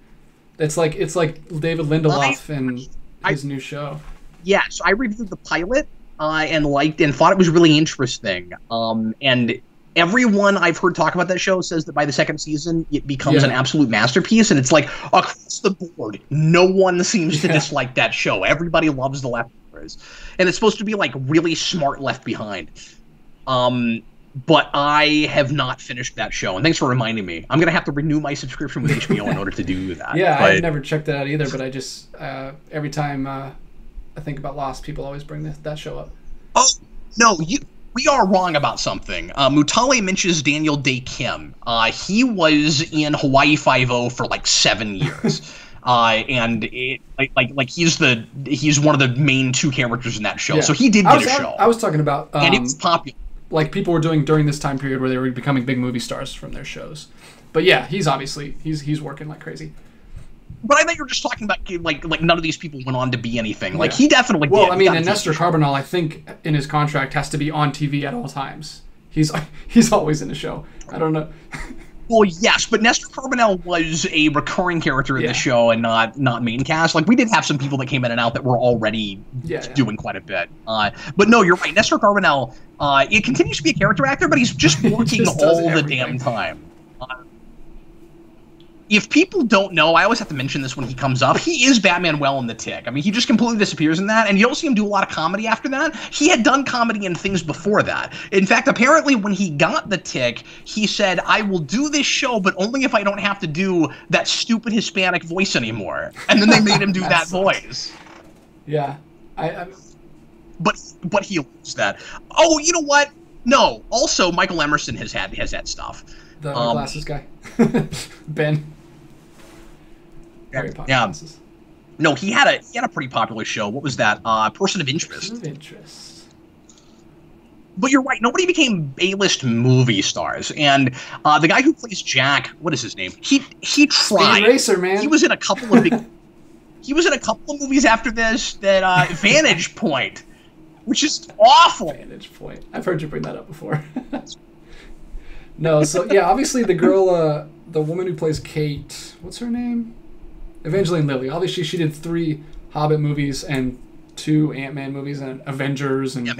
It's like David Lindelof and his new show. Yeah, so I reviewed the pilot and liked and thought it was really interesting. And everyone I've heard talk about that show says that by the second season, it becomes an absolute masterpiece. And it's like across the board, no one seems to dislike that show. Everybody loves The Leftovers. And it's supposed to be like really smart Left Behind. But I have not finished that show. And thanks for reminding me. I'm going to have to renew my subscription with HBO in order to do that. I've never checked that out either. But I just, every time I think about Lost, people always bring that show up. Oh, no, we are wrong about something. Mutale mentions Daniel Day Kim. He was in Hawaii Five-0 for like 7 years. And he's one of the main two characters in that show. Yeah. So he did get a show. I was talking about and it was popular. Like people were doing during this time period where they were becoming big movie stars from their shows. But yeah, he's obviously he's working like crazy. But I thought you were just talking about like none of these people went on to be anything. Like he definitely did. Well, I mean, and Nestor Carbonell, I think in his contract has to be on TV at all times. He's always in a show. I don't know. Well, yes, but Nestor Carbonell was a recurring character in the show and not main cast. Like we did have some people that came in and out that were already doing quite a bit. But no, you're right. Nestor Carbonell, it continues to be a character actor, but he's just working all the damn time. If people don't know, I always have to mention this when he comes up, he is Batman Well in The Tick. I mean, he just completely disappears in that, and you don't see him do a lot of comedy after that. He had done comedy and things before that. In fact, apparently when he got The Tick, he said, I will do this show, but only if I don't have to do that stupid Hispanic voice anymore. And then they made him do that voice. Yeah. But he loves that. Oh, you know what? No. Also, Michael Emerson has that stuff. The glasses guy. Ben. Very popular glasses. No, he had a pretty popular show. What was that? Person of Interest. Person of Interest. But you're right. Nobody became A-list movie stars, and the guy who plays Jack, what is his name? He tried. Speed Racer, man. He was in a couple of big. He was in a couple of movies after this. That Vantage Point, which is awful. Vantage Point. I've heard you bring that up before. No, so yeah, obviously the girl, the woman who plays Kate, what's her name? Evangeline Lilly. Obviously, she did 3 Hobbit movies and 2 Ant-Man movies and Avengers and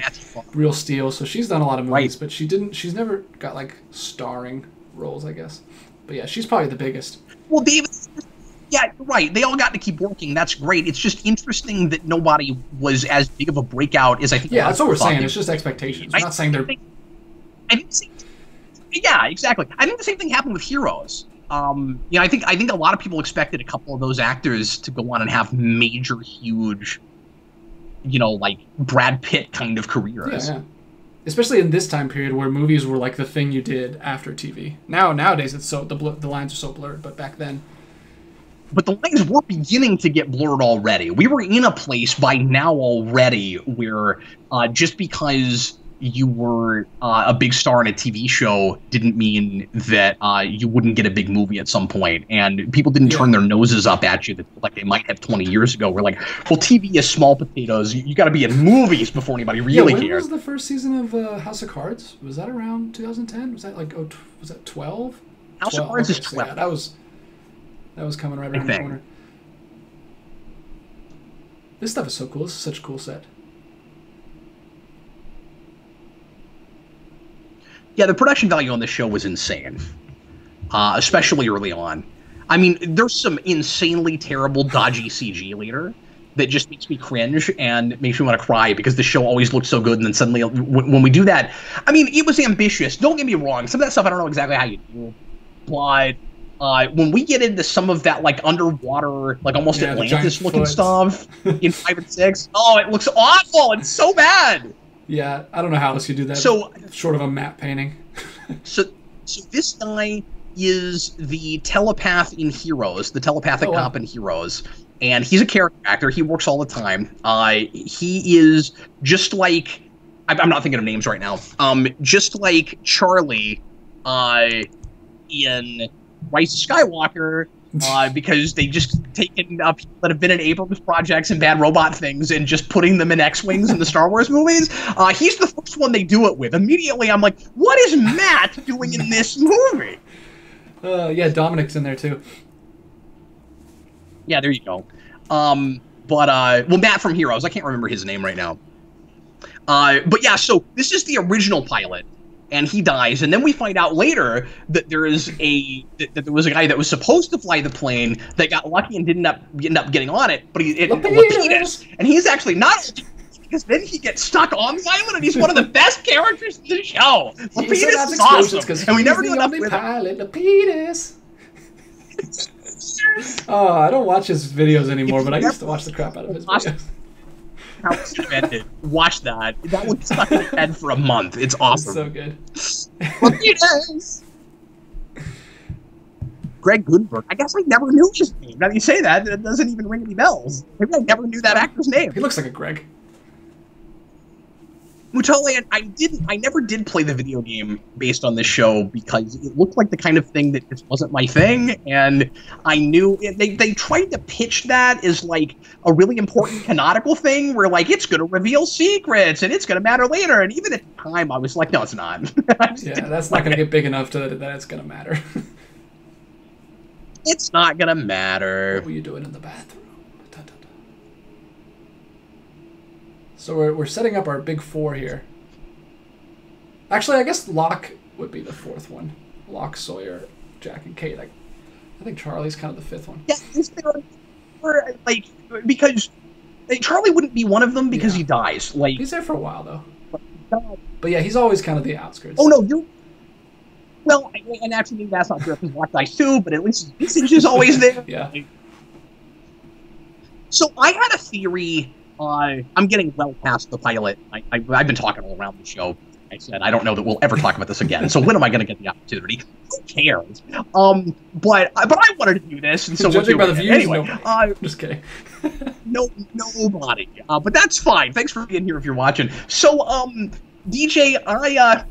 Real Steel. So she's done a lot of movies, but she's never got like starring roles, I guess. But yeah, she's probably the biggest. Well, David, yeah, right. They all got to keep working. That's great. It's just interesting that nobody was as big of a breakout as I think. Yeah, that's what we're saying. It's just expectations. We're not saying they're. Yeah, exactly. I think the same thing happened with Heroes. I think a lot of people expected a couple of those actors to go on and have major, huge, like Brad Pitt kind of careers. Yeah. Especially in this time period where movies were like the thing you did after TV. Nowadays it's so the lines are so blurred, but back then. But the lines were beginning to get blurred already. We were in a place by now already where just because you were a big star in a TV show didn't mean that you wouldn't get a big movie at some point. And people didn't turn their noses up at you like they might have 20 years ago. We're like, well, TV is small potatoes. You got to be in movies before anybody really cares. When was the first season of House of Cards? Was that around 2010? Was that was that 12? House of Cards is 12. So yeah, that was coming right around the corner. This stuff is so cool. This is such a cool set. Yeah, the production value on this show was insane, especially early on. I mean, there's some insanely terrible, dodgy CG later that just makes me cringe and makes me want to cry because the show always looked so good, and then suddenly when we do that, I mean, it was ambitious. Don't get me wrong. Some of that stuff I don't know exactly how you do, but when we get into some of that like underwater, like almost Atlantis-looking stuff in 5 and 6, oh, it looks awful. It's so bad. Yeah, I don't know how else you do that. So short of a map painting. so this guy is the telepath in Heroes, the telepathic cop in Heroes, and he's a character actor. He works all the time. He is just like I'm not thinking of names right now. Just like Charlie, in Rise of Skywalker. Because they just taken people that have been in Abrams projects and Bad Robot things and just putting them in X-Wings in the Star Wars movies. He's the first one they do it with. Immediately, I'm like, what is Matt doing in this movie? Yeah, Dominic's in there, too. Yeah, there you go. Well, Matt from Heroes. I can't remember his name right now. But yeah, so this is the original pilot. And he dies, and then we find out later that there was a guy that was supposed to fly the plane that got lucky and didn't end up getting on it, but Lapidus, and he's actually not, because then he gets stuck on the island, and he's one of the best characters in the show. Lapidus is awesome, and we never knew enough with pilot, Lapidus. Oh, I don't watch his videos anymore, but I used to watch the crap out of his videos. How it's invented. Watch that. That one stuck in my head for a month. It's awesome. It's so good. Look at this. Greg Gutenberg. I guess I never knew his name. Now that you say that, it doesn't even ring any bells. Maybe I never knew that actor's name. He looks like a Greg. Mutoli, I never did play the video game based on this show because it looked like the kind of thing that just wasn't my thing, and I knew they tried to pitch that as like a really important canonical thing where like it's going to reveal secrets and it's going to matter later, and even at the time I was like, no, it's not. Yeah, that's not going to get big enough that it's going to matter. It's not going to matter. What were you doing in the bathroom? So we're setting up our big four here. Actually, I guess Locke would be the fourth one. Locke, Sawyer, Jack, and Kate. I think Charlie's kind of the fifth one. Yeah, like because Charlie wouldn't be one of them because he dies. Like he's there for a while though. But yeah, he's always kind of the outskirts. Oh no, you're. Well, and actually that's not true because Locke dies too. But at least Visage is always there. Yeah. So I had a theory. I'm getting well past the pilot. I've been talking all around the show. I said I don't know that we'll ever talk about this again. So when am I going to get the opportunity? Who cares? But I wanted to do this, and so judging by the views, anyway. Just kidding. Nobody. But that's fine. Thanks for being here if you're watching. So DJ,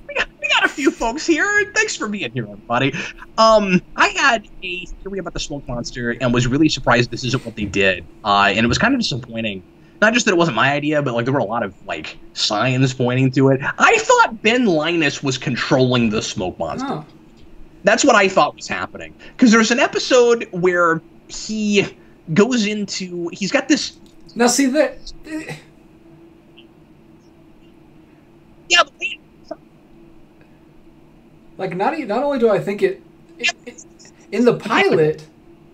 we got a few folks here. Thanks for being here, everybody. I had a theory about the smoke monster and was really surprised this isn't what they did. And it was kind of disappointing. Not just that it wasn't my idea, but like there were a lot of like signs pointing to it. I thought Ben Linus was controlling the smoke monster. Oh. That's what I thought was happening. Because there's an episode where he goes into... He's got this... Now see that... Yeah, but... Like not only do I think it in the pilot...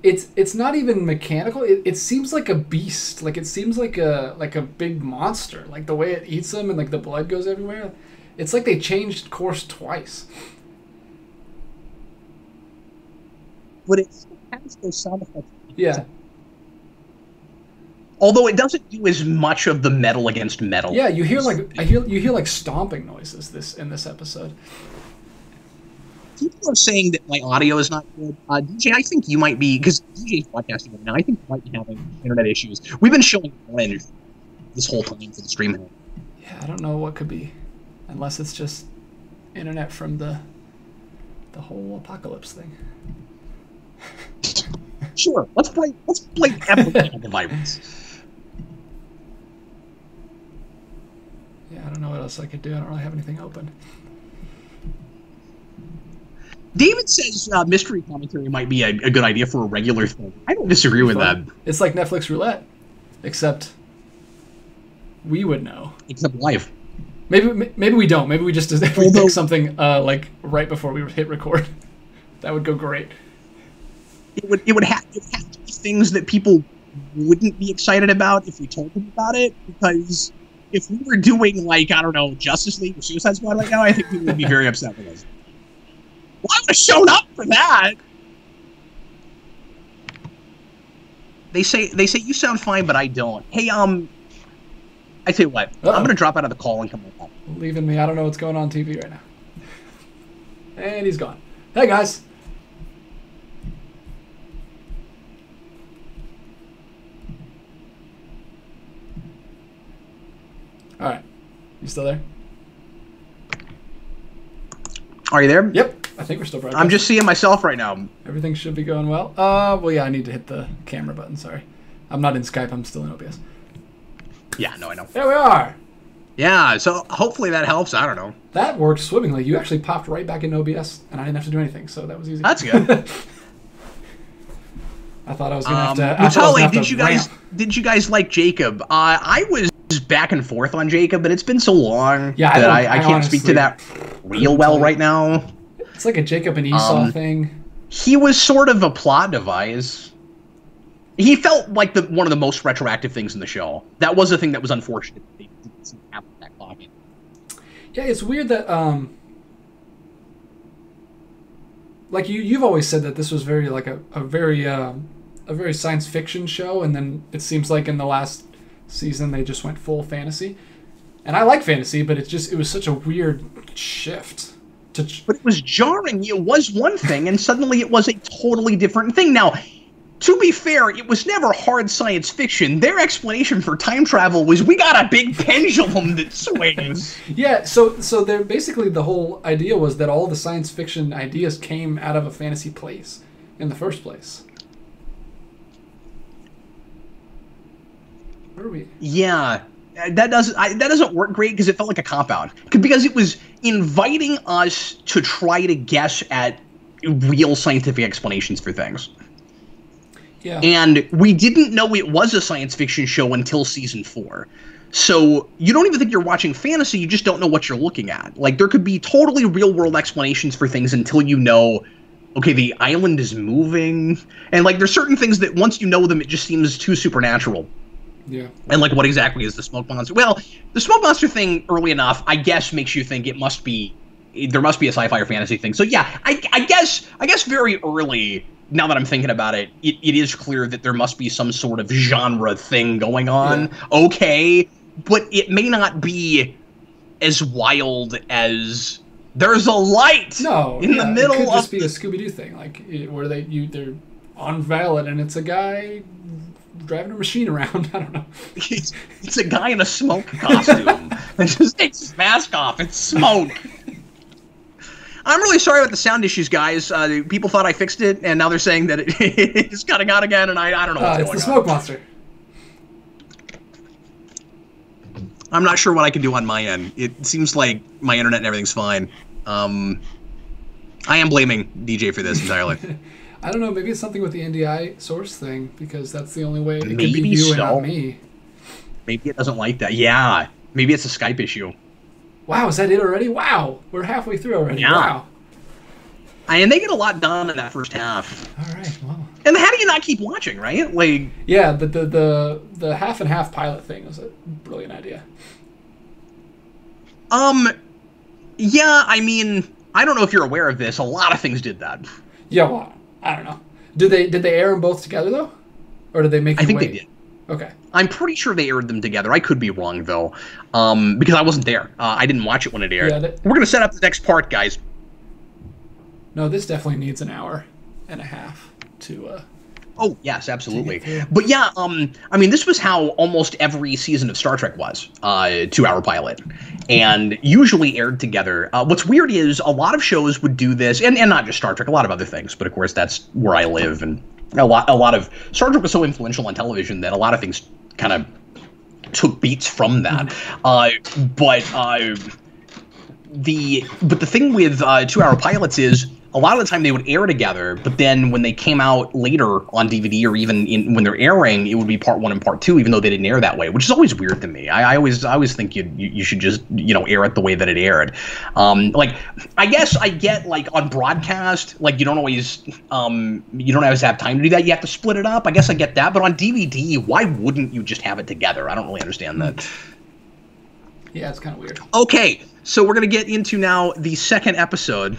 It's not even mechanical. It seems like a beast. Like it seems like a big monster. Like the way it eats them and like the blood goes everywhere. It's like they changed course twice. but it still has those sound effects. Yeah. Although it doesn't do as much of the metal against metal. Yeah, you hear like stomping noises in this episode. People are saying that my audio is not good. DJ, I think you might be, because DJ's podcasting right now, I think you might be having internet issues. We've been showing orange this whole time for the stream. Yeah, I don't know what could be, unless it's just internet from the whole apocalypse thing. Sure, let's play everything on the virus. Yeah, I don't know what else I could do. I don't really have anything open. David says mystery commentary might be a good idea for a regular thing. I don't disagree with that. It's like Netflix roulette, except we would know. Except live. Maybe we don't. Maybe we just pick something like right before we hit record. That would go great. It would have to be things that people wouldn't be excited about if we told them about it, because if we were doing, like, I don't know, Justice League or Suicide Squad right now, I think people would be very upset with us. Well, I would have shown up for that. They say you sound fine, but I don't. Hey, I tell you what, I'm gonna drop out of the call and come back. Leaving me. I don't know what's going on TV right now. And he's gone. Hey guys. All right, you still there? Are you there? Yep, I think we're still broadcasting. I'm just seeing myself right now. Everything should be going well. Well, yeah, I need to hit the camera button. Sorry, I'm not in Skype. I'm still in OBS. Yeah, no, I know. There we are. Yeah, so hopefully that helps. I don't know. That worked swimmingly. You actually popped right back into OBS, and I didn't have to do anything, so that was easy. That's good. I thought I was gonna have to. Natalie, did you guys like Jacob? I was back and forth on Jacob, but it's been so long that I can't speak to that real well right now. It's like a Jacob and Esau thing. He was sort of a plot device. He felt like one of the most retroactive things in the show. That was the thing that was unfortunate. They didn't have that clock in. Yeah, it's weird that like you've always said that this was very like a very science fiction show, and then it seems like in the last season they just went full fantasy. And I like fantasy, but it was such a weird shift. But it was jarring. It was one thing, and suddenly it was a totally different thing. Now, to be fair, it was never hard science fiction. Their explanation for time travel was, we got a big pendulum that swings. Yeah, so they're basically, the whole idea was that all the science fiction ideas came out of a fantasy place in the first place. Where are we? Yeah. That doesn't work great because it felt like a cop-out. Because it was inviting us to try to guess at real scientific explanations for things. Yeah. And we didn't know it was a science fiction show until season 4. So you don't even think you're watching fantasy, you just don't know what you're looking at. Like, there could be totally real-world explanations for things until you know, okay, the island is moving. And, like, there's certain things that once you know them, it just seems too supernatural. Yeah. And, like, what exactly is the smoke monster? Well, the smoke monster thing, early enough, I guess makes you think there must be a sci-fi or fantasy thing. So, yeah, I guess very early, now that I'm thinking about it, it is clear that there must be some sort of genre thing going on. Yeah. Okay, but it may not be as wild as there's a light in the middle of... It could just be a Scooby-Doo thing, like, where they're unveil it and it's a guy driving a machine around. I don't know. It's a guy in a smoke costume and just takes his mask off. It's smoke. I'm really sorry about the sound issues, guys. People thought I fixed it, and now they're saying that it's cutting out again, and I don't know what's going on. It's the smoke monster. I'm not sure what I can do on my end. It seems like my internet and everything's fine. I am blaming DJ for this entirely. I don't know. Maybe it's something with the NDI source thing, because that's the only way it could be you and not me. Maybe it doesn't like that. Yeah. Maybe it's a Skype issue. Wow, is that it already? Wow. We're halfway through already. Yeah. Wow. And they get a lot done in that first half. All right, well. And how do you not keep watching, right? Like, yeah, the half and half pilot thing was a brilliant idea. Yeah, I mean, I don't know if you're aware of this. A lot of things did that. Yeah, well, I don't know. Did they air them both together though, or did they make? I think they did. Okay. I'm pretty sure they aired them together. I could be wrong though, because I wasn't there. I didn't watch it when it aired. Yeah, we're gonna set up the next part, guys. No, this definitely needs an hour and a half to. Oh yes, absolutely. But yeah, I mean, this was how almost every season of Star Trek was, 2-hour pilot, and usually aired together. What's weird is a lot of shows would do this, and not just Star Trek, a lot of other things. But of course, that's where I live, and a lot of Star Trek was so influential on television that a lot of things kind of took beats from that. But the thing with 2-hour pilots is, a lot of the time they would air together, but then when they came out later on DVD or even when they're airing, it would be part 1 and part 2, even though they didn't air that way, which is always weird to me. I always think you should just, air it the way that it aired. Like, I guess I get, like, on broadcast, like, you don't always have time to do that. You have to split it up. I guess I get that. But on DVD, why wouldn't you just have it together? I don't really understand that. Yeah, it's kind of weird. Okay, so we're going to get into now the second episode.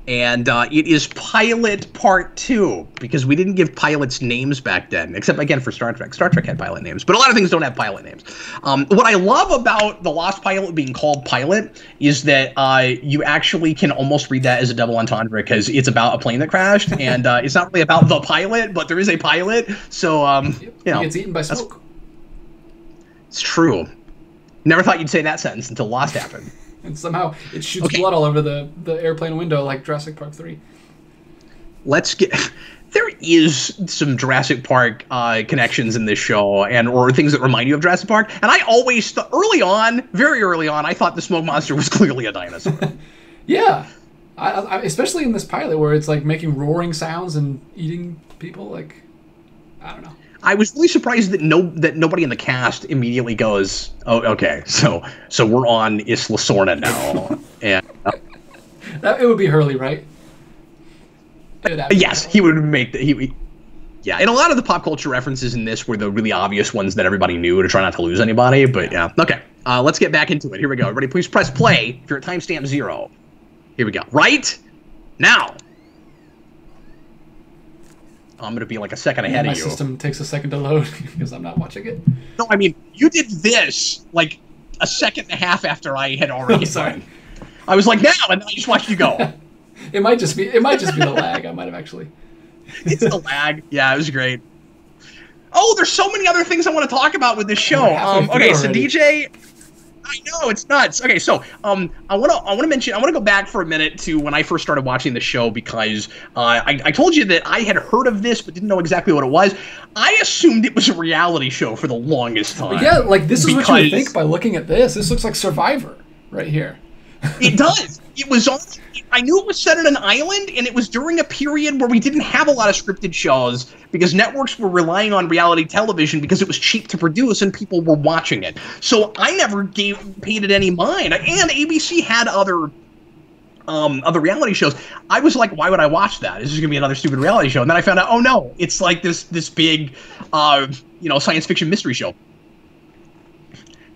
And it is Pilot Part 2, because we didn't give pilots names back then, except, again, for Star Trek. Star Trek had pilot names, but a lot of things don't have pilot names. What I love about The Lost Pilot being called Pilot is that you actually can almost read that as a double entendre, because it's about a plane that crashed, and it's not really about the pilot, but there is a pilot, so, He gets eaten by smoke. It's true. Never thought you'd say that sentence until Lost happened. And somehow it shoots blood all over the airplane window like Jurassic Park 3. Let's get... There is some Jurassic Park connections in this show, or things that remind you of Jurassic Park. And I always thought, very early on, I thought the smoke monster was clearly a dinosaur. Yeah. I especially in this pilot where it's like making roaring sounds and eating people. Like, I don't know. I was really surprised that nobody in the cast immediately goes, "Oh, okay, so we're on Isla Sorna now." And it would be Hurley, right? Yes, he would make yeah, and a lot of the pop culture references in this were the really obvious ones that everybody knew to try not to lose anybody. But yeah, okay, let's get back into it. Here we go. Everybody, please press play if you're at timestamp 0. Here we go. Right now. I'm going to be like a second ahead of you. My system takes a second to load because I'm not watching it. No, I mean, you did this like a second and a half after I had already done. I was like, now, and I just watched you go. It might just be the lag. I might have actually. It's the lag. Yeah, it was great. Oh, there's so many other things I want to talk about with this show. Okay, so DJ... I know, it's nuts. Okay, so I want to go back for a minute to when I first started watching the show, because I told you that I had heard of this but didn't know exactly what it was. I assumed it was a reality show for the longest time. Yeah, like this is what you would think by looking at this. This looks like Survivor right here. It does. It was on. I knew it was set on an island, and it was during a period where we didn't have a lot of scripted shows because networks were relying on reality television because it was cheap to produce and people were watching it. So I never paid it any mind. And ABC had other reality shows. I was like, why would I watch that? This is gonna be another stupid reality show. And then I found out, oh no, it's like this big, science fiction mystery show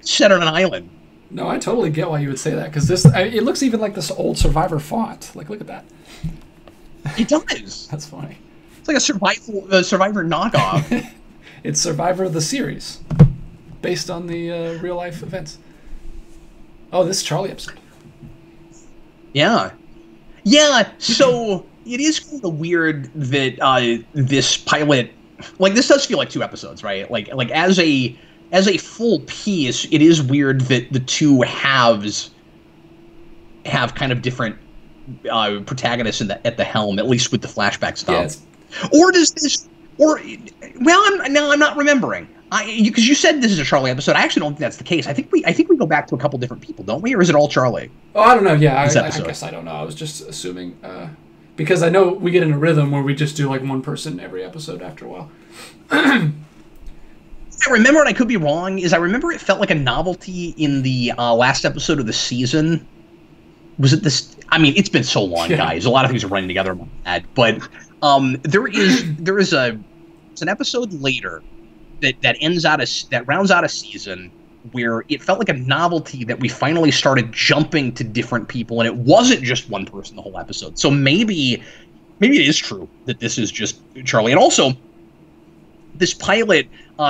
set on an island. No, I totally get why you would say that, because it looks even like this old Survivor font. Like, look at that. It does. That's funny. It's like a Survivor knockoff. It's Survivor the series, based on the real life events. Oh, this Charlie episode. Yeah. Yeah, so it is kind of weird that this pilot, like, this does feel like 2 episodes, right? Like as a full piece, it is weird that the two halves have kind of different protagonists at the helm, at least with the flashback stuff. Yeah, or does this? I'm not remembering. Because you said this is a Charlie episode. I actually don't think that's the case. I think we go back to a couple different people, don't we? Or is it all Charlie? Oh, I don't know. Yeah, I guess I don't know. I was just assuming because I know we get in a rhythm where we just do like one person every episode after a while. I remember, and I could be wrong, is I remember it felt like a novelty in the last episode of the season. Was it this? I mean, it's been so long, guys. A lot of things are running together. But there is an episode later that rounds out a season where it felt like a novelty that we finally started jumping to different people, and it wasn't just one person the whole episode. So maybe maybe it is true that this is just Charlie. And also, this pilot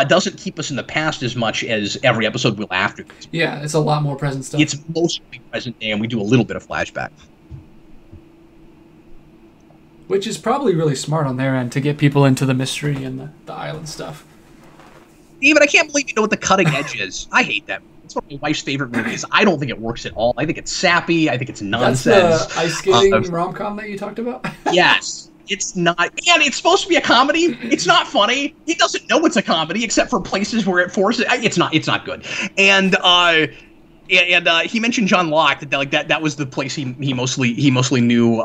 doesn't keep us in the past as much as every episode will after this. Yeah, it's a lot more present stuff. It's mostly present day, and we do a little bit of flashback. Which is probably really smart on their end to get people into the mystery and the island stuff. David, I can't believe you know what The Cutting Edge is. I hate that. It's one of my wife's favorite movies. I don't think it works at all. I think it's sappy. I think it's nonsense. That's the ice skating rom-com that you talked about? Yes. It's not, and it's supposed to be a comedy. It's not funny. He doesn't know it's a comedy, except for places where it forces. It's not good. And he mentioned John Locke. That was the place he mostly knew.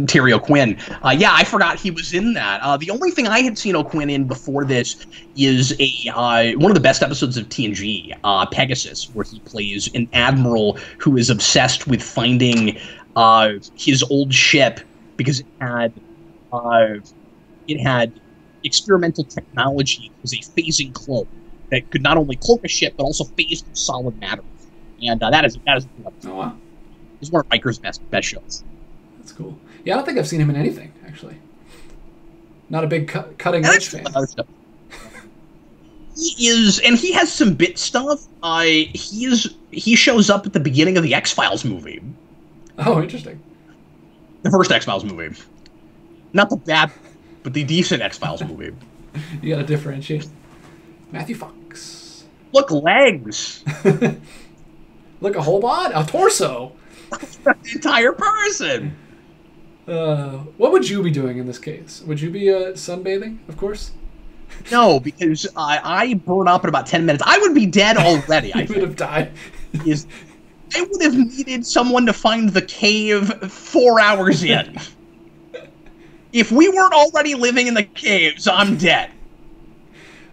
Terry O'Quinn. Yeah, I forgot he was in that. The only thing I had seen O'Quinn in before this is one of the best episodes of TNG, Pegasus, where he plays an admiral who is obsessed with finding his old ship because it had experimental technology. It was a phasing cloak that could not only cloak a ship but also phase through solid matter. And that is oh wow, it's one of Riker's best shows. That's cool. Yeah, I don't think I've seen him in anything, actually. Not a big cutting edge fan. He is, and he has some bit stuff. He shows up at the beginning of the X-Files movie. Oh, interesting. The first X-Files movie. Not the bad, but the decent X-Files movie. You gotta differentiate. Matthew Fox. Look, legs. Look, a whole body? A torso. The entire person. What would you be doing in this case? Would you be sunbathing, of course? No, because I burn up in about 10 minutes. I would be dead already. I would have died. I would have needed someone to find the cave 4 hours in. If we weren't already living in the caves, I'm dead.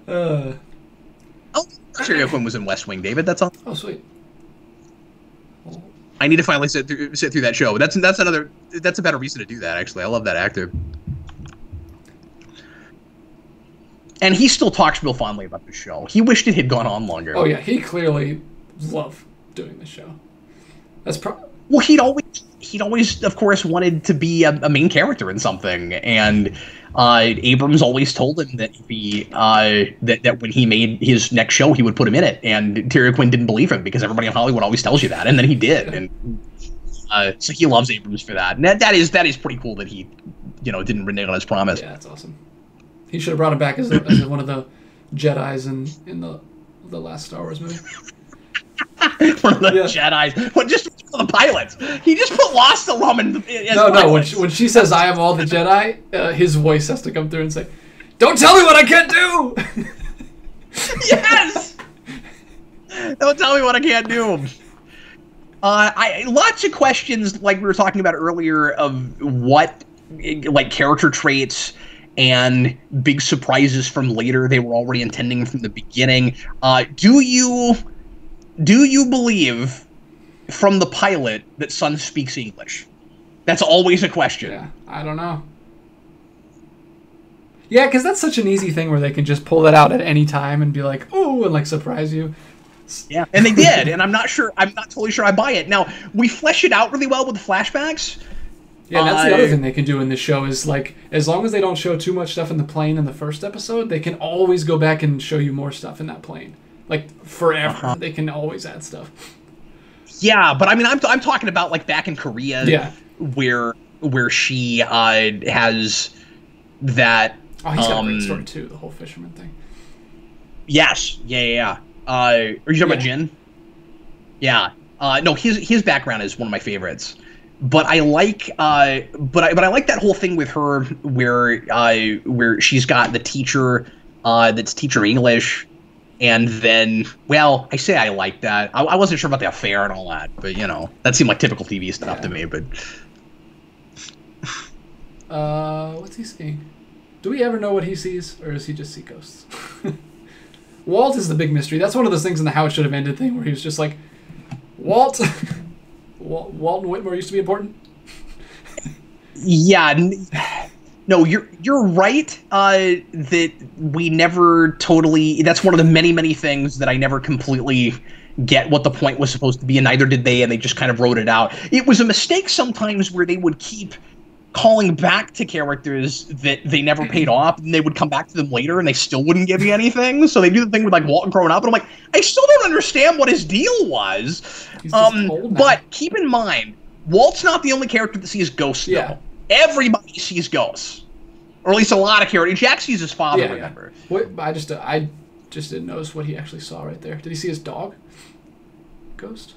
Terry O'Quinn was in West Wing, David. That's all. Oh, sweet. I need to finally sit through that show. That's a better reason to do that, actually. I love that actor. And he still talks real fondly about the show. He wished it had gone on longer. Oh yeah, he clearly loved doing the show. That's well, he'd always, of course, wanted to be a main character in something, and Abrams always told him that that when he made his next show, he would put him in it, and Terry O'Quinn didn't believe him because everybody in Hollywood always tells you that, and then he did, and so he loves Abrams for that, and that is pretty cool that he, didn't renege on his promise. Yeah, that's awesome. He should have brought him back as one of the Jedis in the last Star Wars movie. One of the Jedis. Well, just the pilots. He just put Lost alum in. No. When she says "I am all the Jedi," his voice has to come through and say, "Don't tell me what I can't do." Yes. Don't tell me what I can't do. Lots of questions, like we were talking about earlier, of what, like, character traits and big surprises from later they were already intending from the beginning. Do you believe from the pilot that Sun speaks English? That's always a question. Yeah, I don't know. Yeah, because that's such an easy thing where they can just pull that out at any time and be like, "Oh," and like surprise you. Yeah, and they did, and I'm not totally sure I buy it. Now, we flesh it out really well with the flashbacks. Yeah, that's the other thing they can do in this show is, like, as long as they don't show too much stuff in the plane in the first episode, they can always go back and show you more stuff in that plane. Like, forever. They can always add stuff. Yeah, but I mean, I'm talking about, like, back in Korea, yeah, where she has that. Oh, he's got a great story too. The whole fisherman thing. Yes. Yeah. Are you talking about Jin? Yeah. No, his background is one of my favorites. But I like, but I like that whole thing with her where she's got the teacher that's teacher English, and then, well, I say I like that. I wasn't sure about the affair and all that, but that seemed like typical TV stuff to me. But what's he seeing? Do we ever know what he sees, or does he just see ghosts? Walt is the big mystery. That's one of those things in the How It Should Have Ended thing where he was just like, Walt. Walt and Whitmore used to be important. Yeah, no, you're right. That we never totally. That's one of the many things that I never completely get what the point was supposed to be, and neither did they, and they just kind of wrote it out. It was a mistake sometimes where they would keep calling back to characters that they never paid off, and they would come back to them later and they still wouldn't give you anything. So they do the thing with like Walt growing up, and I'm like, I still don't understand what his deal was. But keep in mind, Walt's not the only character that sees ghosts. Though. Everybody sees ghosts, or at least a lot of characters. Jack sees his father. Remember? What, I just didn't notice what he actually saw right there. Did he see his dog? Ghost.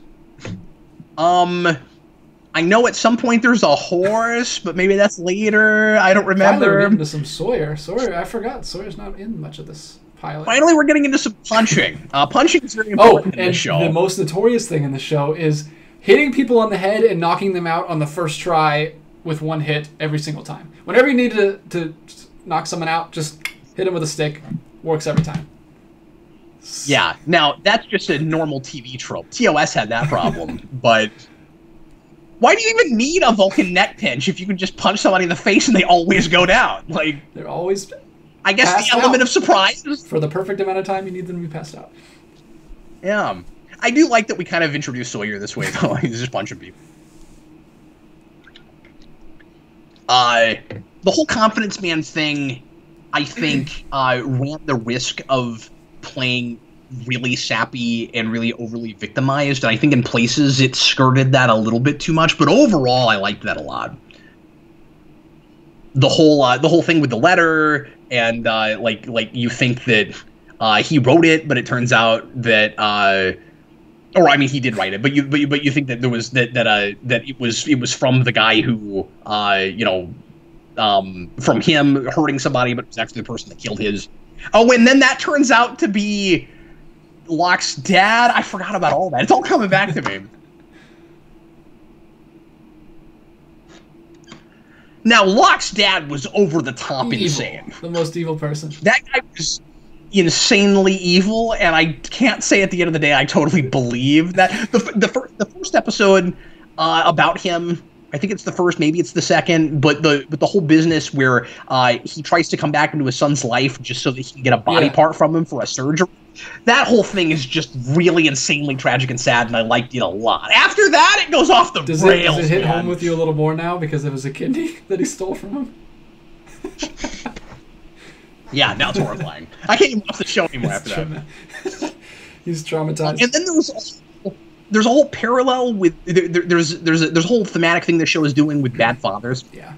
I know at some point there's a horse, but maybe that's later. I don't remember. Finally, we're getting into some Sawyer. Sawyer, I forgot. Sawyer's not in much of this pilot. Finally, we're getting into some punching. Punching is very important in the show. The most notorious thing in the show is hitting people on the head and knocking them out on the first try with one hit every single time. Whenever you need to knock someone out, just hit them with a stick. Works every time. Yeah. Now, that's just a normal TV trope. TOS had that problem, but... Why do you even need a Vulcan neck pinch if you can just punch somebody in the face and they always go down? Like, they're always I guess the element of surprise. For the perfect amount of time, you need them to be passed out. Yeah. I do like that we kind of introduced Sawyer this way, though. He's just punching people. The whole Confidence Man thing, I think, ran the risk of playing really sappy and really overly victimized, and I think in places it skirted that a little bit too much, but overall I liked that a lot. The whole thing with the letter, and like you think that he wrote it, but it turns out that or I mean he did write it, but you think that there was that it was from the guy who from him hurting somebody, but it was actually the person that killed his. Oh, and then that turns out to be Locke's dad. I forgot about all that. It's all coming back to me. Now, Locke's dad was over the top insane. The most evil person. That guy was insanely evil, and I can't say at the end of the day I totally believe that. The first episode about him, I think it's the first, maybe it's the second, but the whole business where he tries to come back into his son's life just so that he can get a body part from him for a surgery. That whole thing is just really insanely tragic and sad, and I liked it a lot. After that, it goes off the rails. Does it hit home with you a little more now because it was a kidney that he stole from him? Yeah, now it's horrifying. I can't even watch the show anymore after that. He's traumatized. And then there's a whole parallel with there's a whole thematic thing the show is doing with bad fathers. Yeah.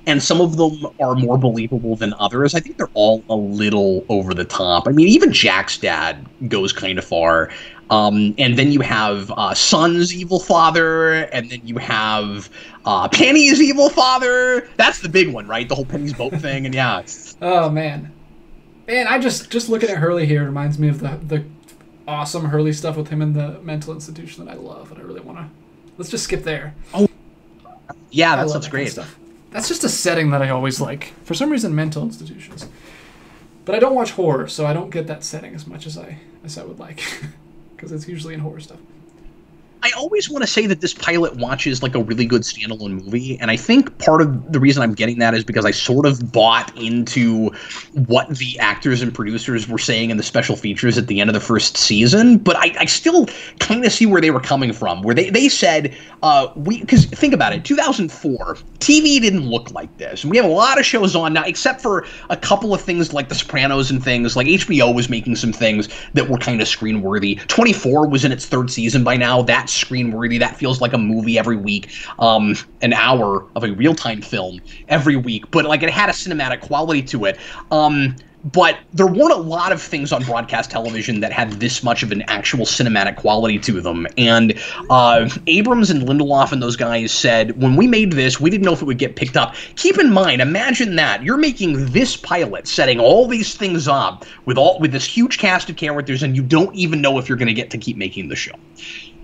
And some of them are more believable than others. I think they're all a little over the top. I mean, even Jack's dad goes kind of far. And then you have Son's evil father, and then you have Penny's evil father. That's the big one, right? The whole Penny's boat thing, and yeah. Oh, man. Man, I just looking at Hurley here reminds me of the awesome Hurley stuff with him in the mental institution that I love, and I really want to... Let's just skip there. Oh, yeah, that stuff's great. Stuff. That's just a setting that I always like. For some reason, mental institutions. But I don't watch horror, so I don't get that setting as much as I would like. Because it's usually in horror stuff. I always want to say that this pilot watches like a really good standalone movie, and I think part of the reason I'm getting that is because I sort of bought into what the actors and producers were saying in the special features at the end of the first season, but I still kind of see where they were coming from, where they said, because think about it, 2004, TV didn't look like this, and we have a lot of shows on now, except for a couple of things like The Sopranos and things, like HBO was making some things that were kind of screen-worthy. 24 was in its third season by now. That's screen-worthy. That feels like a movie every week, an hour of a real-time film every week, but like it had a cinematic quality to it. But there weren't a lot of things on broadcast television that had this much of an actual cinematic quality to them. And Abrams and Lindelof and those guys said, when we made this, we didn't know if it would get picked up. Keep in mind, imagine that. You're making this pilot, setting all these things up with this huge cast of characters, and you don't even know if you're going to get to keep making the show.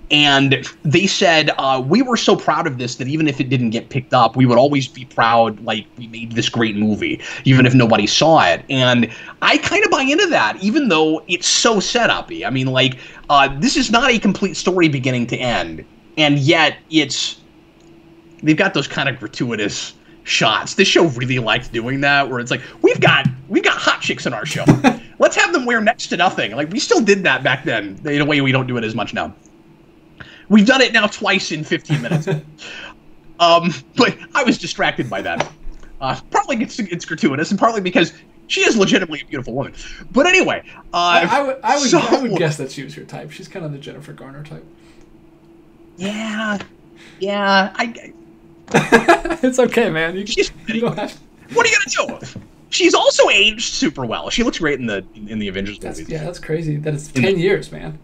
And they said, we were so proud of this that even if it didn't get picked up, we would always be proud, like, we made this great movie, even if nobody saw it. And I kind of buy into that, even though it's so set-up-y. I mean, like, this is not a complete story beginning to end. And yet, they've got those kind of gratuitous shots. This show really likes doing that, where it's like, we've got hot chicks in our show. Let's have them wear next to nothing. Like, we still did that back then, in a way we don't do it as much now. We've done it now twice in 15 minutes. But I was distracted by that. Partly it's gratuitous, and partly because she is legitimately a beautiful woman. But anyway, I would guess that she was your type. She's kind of the Jennifer Garner type. Yeah. It's okay, man. You don't have to. What are you gonna do? She's also aged super well. She looks great in the Avengers movies. Yeah, that's crazy. That it's 10 years, man.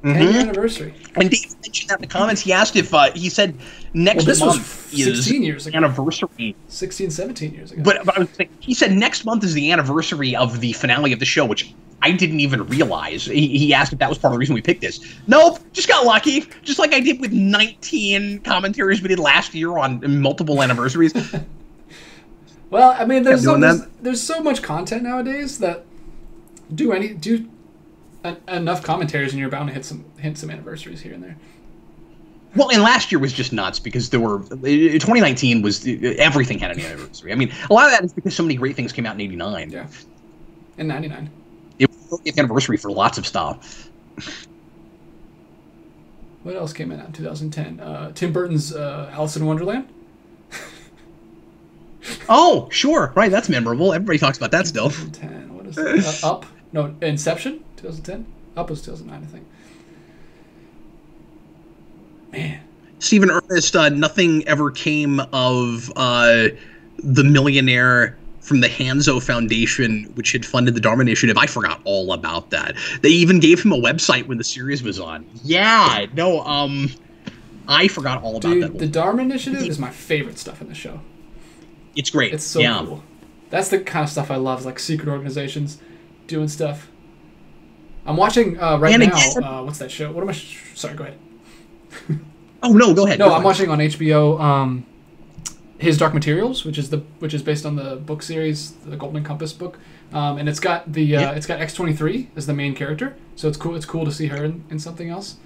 10-year anniversary. And Dave mentioned that in the comments. He asked if he said next month is 16 years ago. Anniversary. 16, 17 years ago. But I was thinking, he said next month is the anniversary of the finale of the show, which I didn't even realize. He asked if that was part of the reason we picked this. Nope, just got lucky. Just like I did with 19 commentaries we did last year on multiple anniversaries. Well, I mean, there's so much content nowadays that do enough commentaries and you're bound to hit some anniversaries here and there. Well, and last year was just nuts because 2019 was, everything had an anniversary. I mean, a lot of that is because so many great things came out in 89. Yeah. In 99. It was an anniversary for lots of stuff. What else came out in 2010? Tim Burton's Alice in Wonderland. Oh, sure. Right, that's memorable. Everybody talks about that still. 2010. What is that? Up? No, Inception? 2010? Up was 2009, I think. Man. Stephen Ernest, nothing ever came of the millionaire from the Hanzo Foundation, which had funded the Dharma Initiative. I forgot all about that. They even gave him a website when the series was on. Yeah, no, I forgot all about that. The Dharma Initiative is my favorite stuff in the show. It's great. It's so cool. That's the kind of stuff I love, like secret organizations doing stuff. I'm watching right now. What's that show? What am I? Sorry, go ahead. Oh no, go ahead. No, I'm watching on HBO His Dark Materials, which is based on the book series, the Golden Compass book, and it's got it's got X-23 as the main character, so it's cool. It's cool to see her in something else.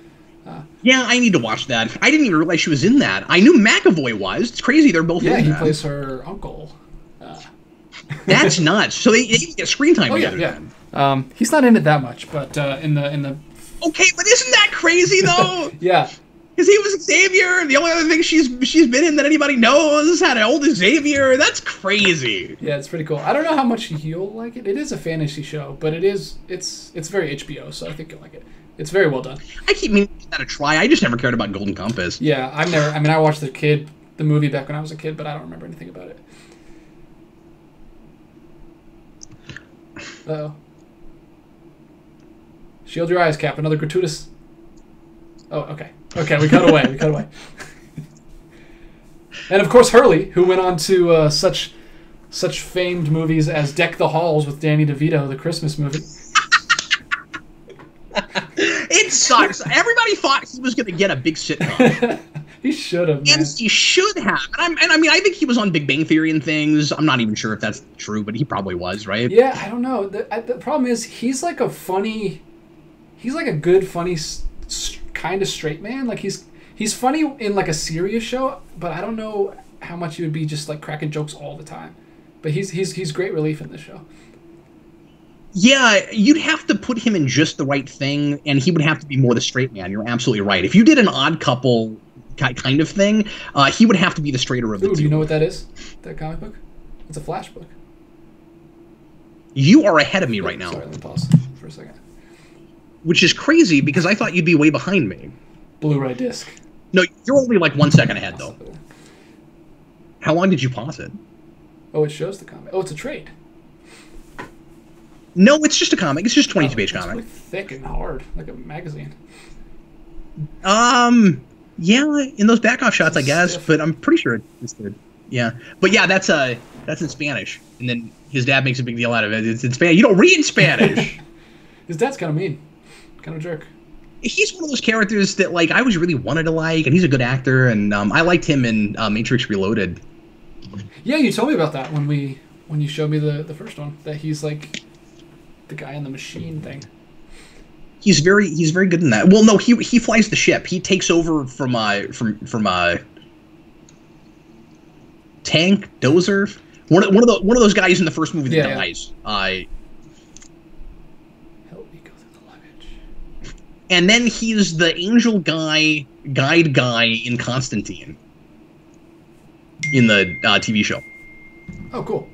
Yeah, I need to watch that. I didn't even realize she was in that. I knew McAvoy was. It's crazy they're both in that. Yeah, he plays her uncle. That's nuts. So they even get screen time together. Yeah. He's not in it that much, but in the. Okay, but isn't that crazy though? Yeah. Because he was Xavier. The only other thing she's been in that anybody knows had an old Xavier. That's crazy. Yeah, it's pretty cool. I don't know how much you'll like it. It is a fantasy show, but it's very HBO, so I think you'll like it. It's very well done. I keep meaning to give that a try. I just never cared about Golden Compass. Yeah, I watched the movie back when I was a kid, but I don't remember anything about it. Uh-oh. Shield your eyes, Cap. Another gratuitous... Oh, okay. Okay, we cut away. And of course Hurley, who went on to such famed movies as Deck the Halls with Danny DeVito, the Christmas movie. It sucks. Everybody thought he was going to get a big sitcom. He should have. And he should have. And I mean, I think he was on Big Bang Theory and things. I'm not even sure if that's true, but he probably was, right? Yeah, I don't know. The problem is he's like a good, funny, kind of straight man. Like he's funny in like a serious show, but I don't know how much he would be just like cracking jokes all the time. But he's great relief in this show. Yeah, you'd have to put him in just the right thing, and he would have to be more the straight man. You're absolutely right. If you did an Odd Couple kind of thing, he would have to be the straighter of the two. Do you know what that is? That comic book? It's a Flash book. You are ahead of me right now. Sorry, let me pause for a second. Which is crazy, because I thought you'd be way behind me. Blu-ray disc. No, you're only like 1 second ahead, though. How long did you pause it? Oh, it shows the comic. Oh, it's a trade. No, it's just a comic. It's just a 22-page comic. It's really thick and hard, like a magazine. Yeah, in those back-off shots, I guess, but I'm pretty sure it's good. Yeah, but yeah, that's in Spanish, and then his dad makes a big deal out of it. It's in Spanish. You don't read Spanish. His dad's kind of mean, kind of jerk. He's one of those characters that like I always really wanted to like, and he's a good actor, and I liked him in Matrix Reloaded. Yeah, you told me about that when you showed me the first one. That he's like the guy in the machine thing. He's very good in that. Well, no, he flies the ship. He takes over from Tank Dozer, one of those guys in the first movie that dies. Help me go through the luggage. And then he's the angel guide guy in Constantine. in the TV show. Oh, cool.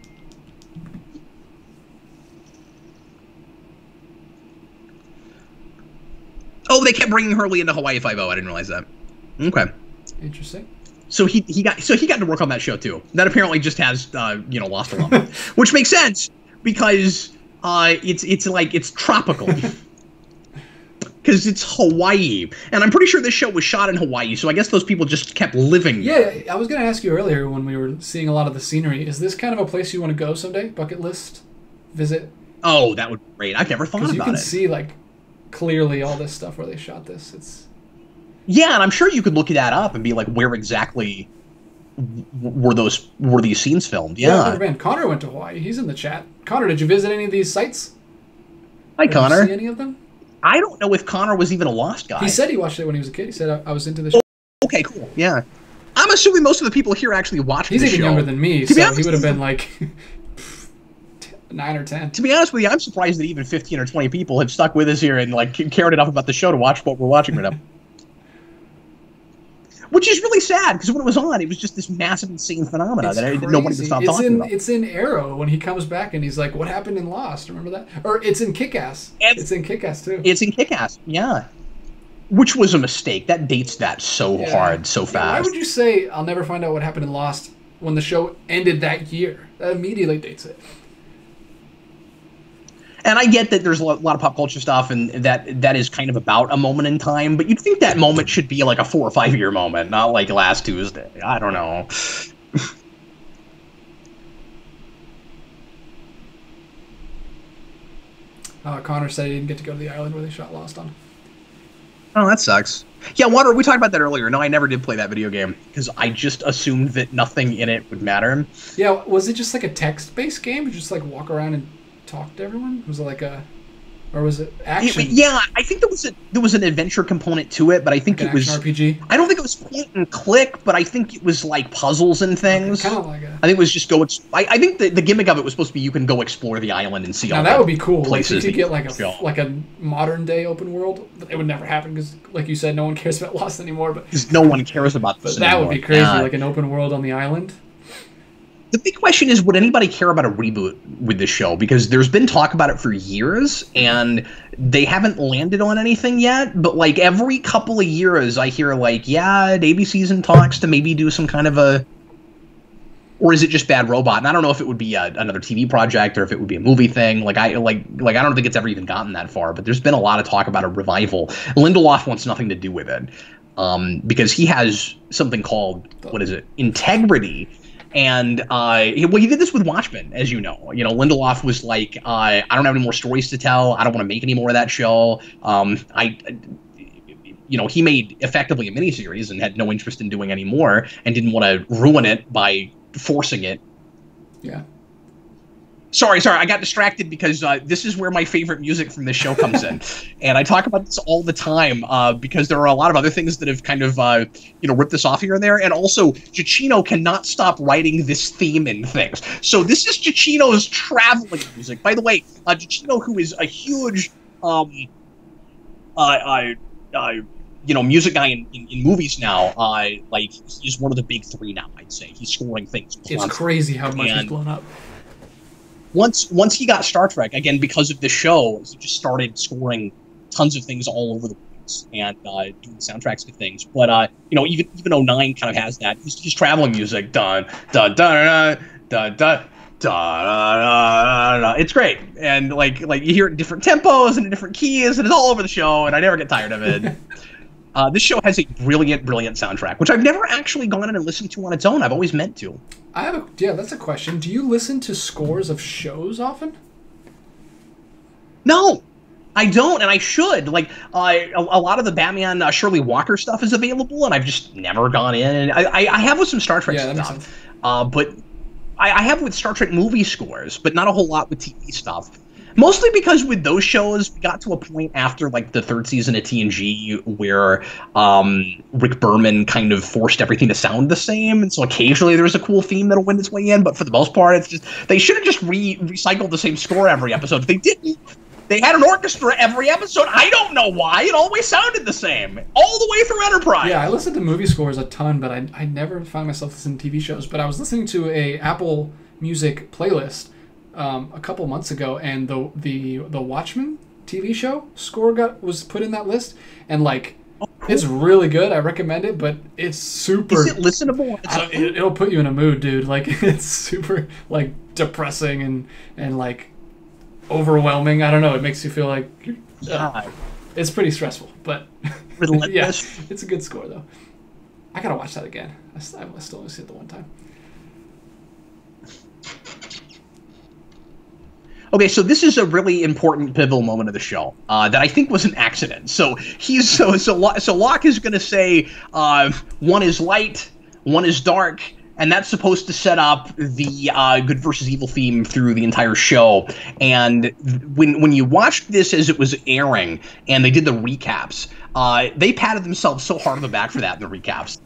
Oh, they kept bringing Hurley into Hawaii Five-0. I didn't realize that. Okay. Interesting. So he got to work on that show too. That apparently just has Lost alum, which makes sense because it's tropical. Because it's Hawaii, and I'm pretty sure this show was shot in Hawaii, so I guess those people just kept living there. Yeah, I was going to ask you earlier when we were seeing a lot of the scenery, is this kind of a place you want to go someday? Bucket list? Visit? Oh, that would be great. I've never thought about it. Because you can see, like, clearly all this stuff where they shot this. Yeah, and I'm sure you could look that up and be like, where exactly were these scenes filmed? Yeah. I've never been. Connor went to Hawaii. He's in the chat. Connor, did you visit any of these sites? Hi, Connor. Did you see any of them? I don't know if Connor was even a Lost guy. He said he watched it when he was a kid. He said, I was into this show. Okay, cool. Yeah. I'm assuming most of the people here actually watch this show. He's even younger than me, so he would have been like 9 or 10. To be honest with you, I'm surprised that even 15 or 20 people have stuck with us here and like cared enough about the show to watch what we're watching right now. Which is really sad, because when it was on, it was just this massive, insane phenomena that nobody could stop talking about. It's in Arrow when he comes back and he's like, what happened in Lost? Remember that? Or it's in Kick-Ass. It's in Kick-Ass, too. It's in Kick-Ass, yeah. Which was a mistake. That dates that so hard, so fast. Why would you say, I'll never find out what happened in Lost when the show ended that year? That immediately dates it. And I get that there's a lot of pop culture stuff, and that is kind of about a moment in time, but you'd think that moment should be like a 4 or 5 year moment, not like last Tuesday. I don't know. Connor said he didn't get to go to the island where they shot Lost on. Oh, that sucks. Yeah, Water, we talked about that earlier. No, I never did play that video game, because I just assumed that nothing in it would matter. Yeah, was it just like a text-based game? You just like walk around and talk to everyone? Was it like or was it action? Yeah, I think there was an adventure component to it, but I think like it was RPG. I don't think it was point and click, but I think it was like puzzles and things. Kind of like a... I think it was just go. I think the gimmick of it was supposed to be you can go explore the island and see all. Now that would be cool. Places like, you could get like a modern day open world. It would never happen because, like you said, no one cares about Lost anymore. But because no one cares about this. That would be crazy, like an open world on the island. The big question is, would anybody care about a reboot with this show? Because there's been talk about it for years, and they haven't landed on anything yet. But, like, every couple of years, I hear, like, yeah, ABC's in talks to maybe do some kind of a... Or is it just Bad Robot? And I don't know if it would be another TV project or if it would be a movie thing. I don't think it's ever even gotten that far. But there's been a lot of talk about a revival. Lindelof wants nothing to do with it because he has something called, Integrity. And he did this with Watchmen, as you know. Lindelof was like, I don't have any more stories to tell. I don't want to make any more of that show. He made effectively a miniseries and had no interest in doing any more and didn't want to ruin it by forcing it. Yeah. Sorry, I got distracted because this is where my favorite music from this show comes in. And I talk about this all the time because there are a lot of other things that have kind of, ripped this off here and there. And also, Giacchino cannot stop writing this theme in things. So this is Giacchino's traveling music. By the way, Giacchino, who is a huge, music guy in movies now, he's one of the big three now, I'd say. He's scoring things. It's crazy how much he's blown up. Once he got Star Trek, again, because of the show, he just started scoring tons of things all over the place and doing soundtracks to things. But, even 09 kind of has that. His traveling music, dun, dun, dun, dun, dun, dun, dun. It's great. And, you hear it in different tempos and in different keys, and it's all over the show, and I never get tired of it. This show has a brilliant, brilliant soundtrack, which I've never actually gone in and listened to on its own. I've always meant to. That's a question. Do you listen to scores of shows often? No, I don't, and I should. A lot of the Batman Shirley Walker stuff is available, and I've just never gone in. And I have with some Star Trek stuff, but I have with Star Trek movie scores, but not a whole lot with TV stuff. Mostly because with those shows, we got to a point after the third season of TNG where Rick Berman kind of forced everything to sound the same, and so occasionally there's a cool theme that'll win its way in, but for the most part, it's just they should have just recycled the same score every episode. If they didn't, They had an orchestra every episode. I don't know why. It always sounded the same. All the way through Enterprise. Yeah, I listened to movie scores a ton, but I never found myself listening to TV shows. But I was listening to a Apple Music playlist a couple months ago, and the Watchmen TV show score was put in that list. And, like, cool. It's really good. I recommend it, but it's super... Is it listenable? It'll put you in a mood, dude. Like, it's super, like, depressing and like... overwhelming. I don't know. It makes you feel like it's pretty stressful, but yeah, it's a good score though. I gotta watch that again. I still only see it the one time. Okay, so this is a really important pivotal moment of the show that I think was an accident. So Locke is gonna say one is light, one is dark. And that's supposed to set up the good versus evil theme through the entire show. And when you watched this as it was airing, and they did the recaps, they patted themselves so hard on the back for that in the recaps.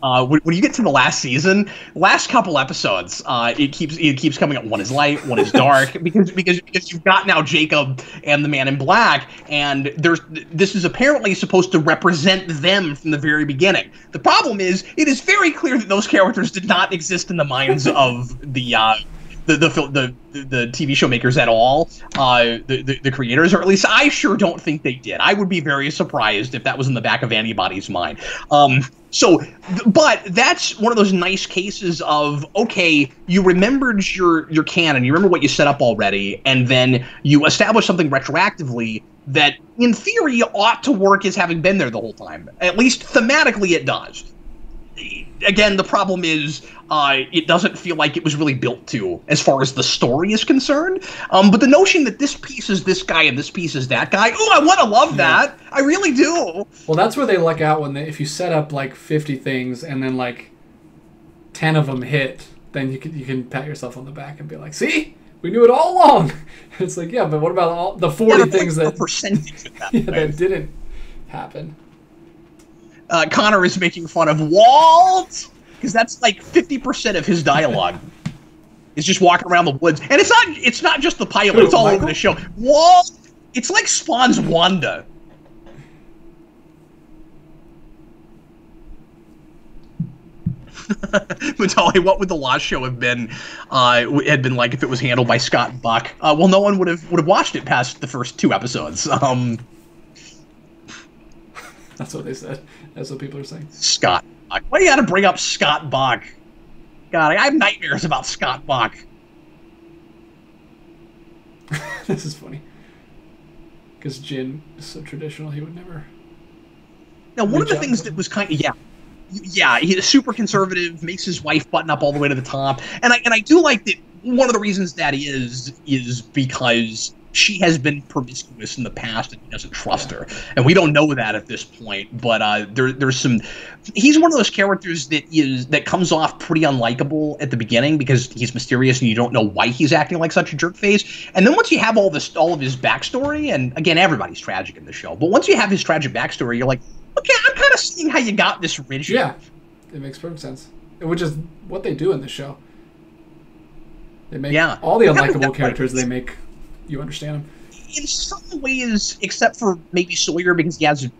When you get to the last season, last couple episodes, it keeps coming up. One is light, one is dark, because you've got now Jacob and the Man in Black, and this is apparently supposed to represent them from the very beginning. The problem is, it is very clear that those characters did not exist in the minds of the TV show makers at all, the creators, or at least I sure don't think they did. I would be very surprised if that was in the back of anybody's mind. But that's one of those nice cases of, okay, you remembered your canon, you remember what you set up already, and then you establish something retroactively that, in theory, ought to work as having been there the whole time. At least thematically it does. Again, the problem is it doesn't feel like it was really built to, as far as the story is concerned. But the notion that this piece is this guy and this piece is that guy, oh, I want to love that. I really do. Well, that's where they luck out if you set up like 50 things and then like 10 of them hit, then you can pat yourself on the back and be like, see? We knew it all along. It's like, yeah, but what about all the 40 things that that didn't happen? Connor is making fun of Walt, because that's like 50% of his dialogue. Is just walking around the woods, and it's not just the pilot; it's all over the show. Walt, it's like Spawn's Wanda. Matali, what would the Lost show have been? Had been like if it was handled by Scott Buck. Well, no one would have watched it past the first 2 episodes. That's what they said. That's what people are saying. Scott Buck. Why do you got to bring up Scott Buck? God, I have nightmares about Scott Buck. This is funny. Because Jin is so traditional, he would never... Now, one of the things that was kind of... Yeah, he's super conservative, makes his wife button up all the way to the top. And I do like that one of the reasons that is because she has been promiscuous in the past and he doesn't trust her. And we don't know that at this point, but there's some... He's one of those characters that comes off pretty unlikable at the beginning because he's mysterious and you don't know why he's acting like such a jerk face. And then once you have all of his backstory, and again, everybody's tragic in the show, but once you have his tragic backstory, you're like, okay, I'm kind of seeing how you got this rigid. Yeah, it makes perfect sense. Which is what they do in the show. They make all the unlikable characters, they make you understand them. In some ways, except for maybe Sawyer, because he has...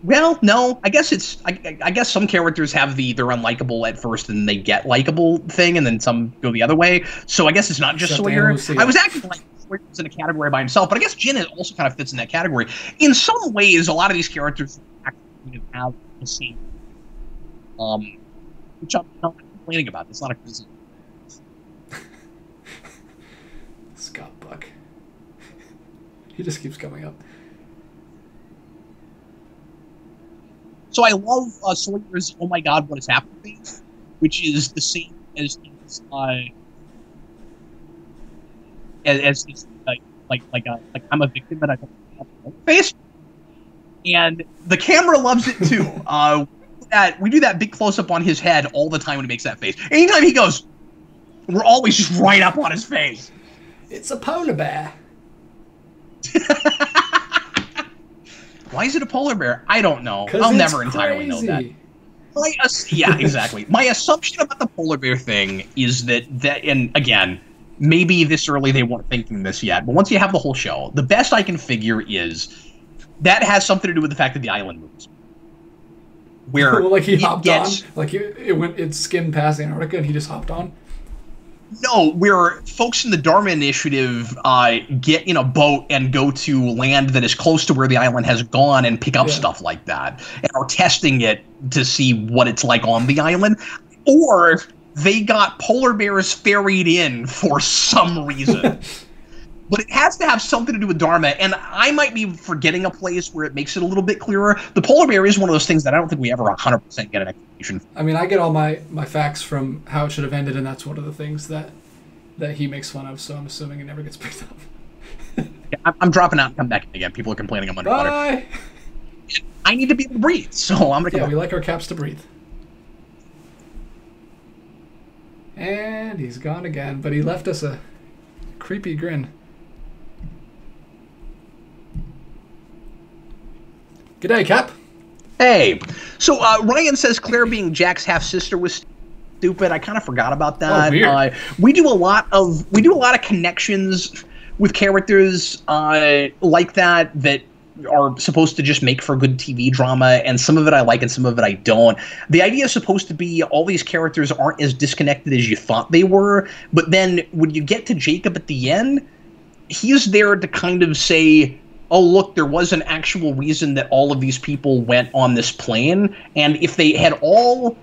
well, no, I guess it's... I guess some characters have they're unlikable at first and they get likable thing, and then some go the other way. So I guess it's not just Sawyer. I was acting like Sawyer was in a category by himself, but I guess Jin also kind of fits in that category. In some ways, a lot of these characters actually have the same... which I'm not complaining about. It's not a criticism. Scott Buck. He just keeps coming up. So I love Sawyer's "Oh my God, what has happened" face, which is the same as his like I'm a victim and I don't have a face, and the camera loves it too. We do that big close up on his head all the time when he makes that face. Anytime he goes, we're always just right up on his face. It's a polar bear. Why is it a polar bear? I don't know. I'll never entirely know that. Yeah, exactly. My assumption about the polar bear thing is that and again, maybe this early they weren't thinking this yet, but once you have the whole show, the best I can figure is that has something to do with the fact that the island moves. Where well, like he hopped on, like it skimmed past Antarctica and he just hopped on. No, where folks in the Dharma Initiative get in a boat and go to land that is close to where the island has gone and pick up stuff like that and are testing it to see what it's like on the island. Or they got polar bears ferried in for some reason. But it has to have something to do with Dharma, and I might be forgetting a place where it makes it a little bit clearer. The polar bear is one of those things that I don't think we ever 100% get an explanation for. I mean, I get all my facts from how it should have ended, and that's one of the things that he makes fun of, so I'm assuming it never gets picked up. Yeah, I'm dropping out and come back in again. People are complaining I'm underwater. Bye! I need to be able to breathe, so I'm going to Yeah, we like our caps to breathe. And he's gone again, but he left us a creepy grin. G'day, Cap. Hey. So Ryan says Claire being Jack's half-sister was stupid. I kind of forgot about that. Oh, weird. We do a lot of connections with characters like that are supposed to just make for good TV drama, and some of it I like and some of it I don't. The idea is supposed to be all these characters aren't as disconnected as you thought they were, but then when you get to Jacob at the end, he's there to kind of say, oh, look, there was an actual reason that all of these people went on this plane, and if they had all...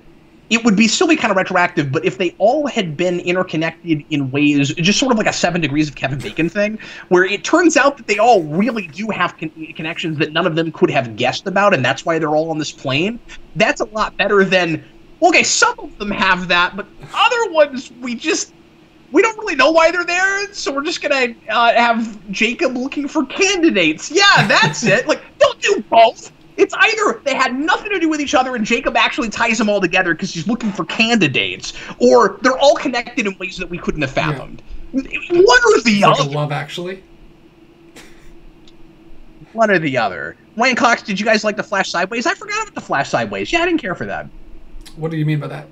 It would still be kind of retroactive, but if they all had been interconnected in ways, just sort of like a 7 Degrees of Kevin Bacon thing, where it turns out that they all really do have connections that none of them could have guessed about, and that's why they're all on this plane, that's a lot better than, okay, some of them have that, but other ones we don't really know why they're there, so we're just gonna have Jacob looking for candidates. Yeah, that's it. Like, don't do both. It's either they had nothing to do with each other and Jacob actually ties them all together because he's looking for candidates, or they're all connected in ways that we couldn't have fathomed. Yeah. One or the other. Like Love Actually. One or the other. Ryan Cox, did you guys like the Flash Sideways? I forgot about the Flash Sideways. Yeah, I didn't care for that. What do you mean by that?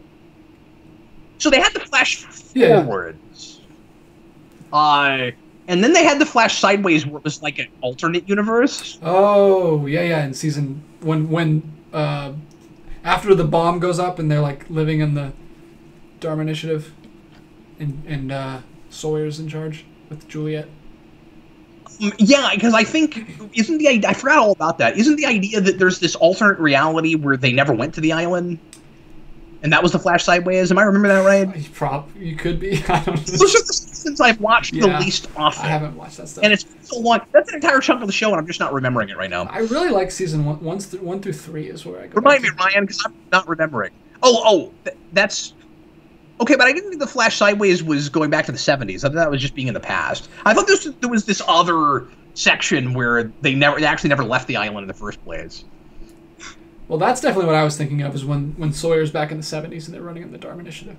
So they had the Flash forwards. And then they had the Flash Sideways where it was like an alternate universe. Oh, yeah, in season... When after the bomb goes up and they're like living in the Dharma Initiative and Sawyer's in charge with Juliet. Yeah, because I think... Isn't the idea... I forgot all about that. Isn't the idea that there's this alternate reality where they never went to the island? And that was the Flash Sideways? Am I remembering that right? You could be. I don't know. Those are the seasons I've watched the least often. I haven't watched that stuff. And it's so long. That's an entire chunk of the show, and I'm just not remembering it right now. I really like season 1 through 3 is where I go. Remind me, Ryan, because I'm not remembering. That's... Okay, but I didn't think the Flash Sideways was going back to the 70s. I thought that was just being in the past. I thought there was this other section where they actually never left the island in the first place. Well, that's definitely what I was thinking of, is when Sawyer's back in the 70s and they're running in the Dharma Initiative.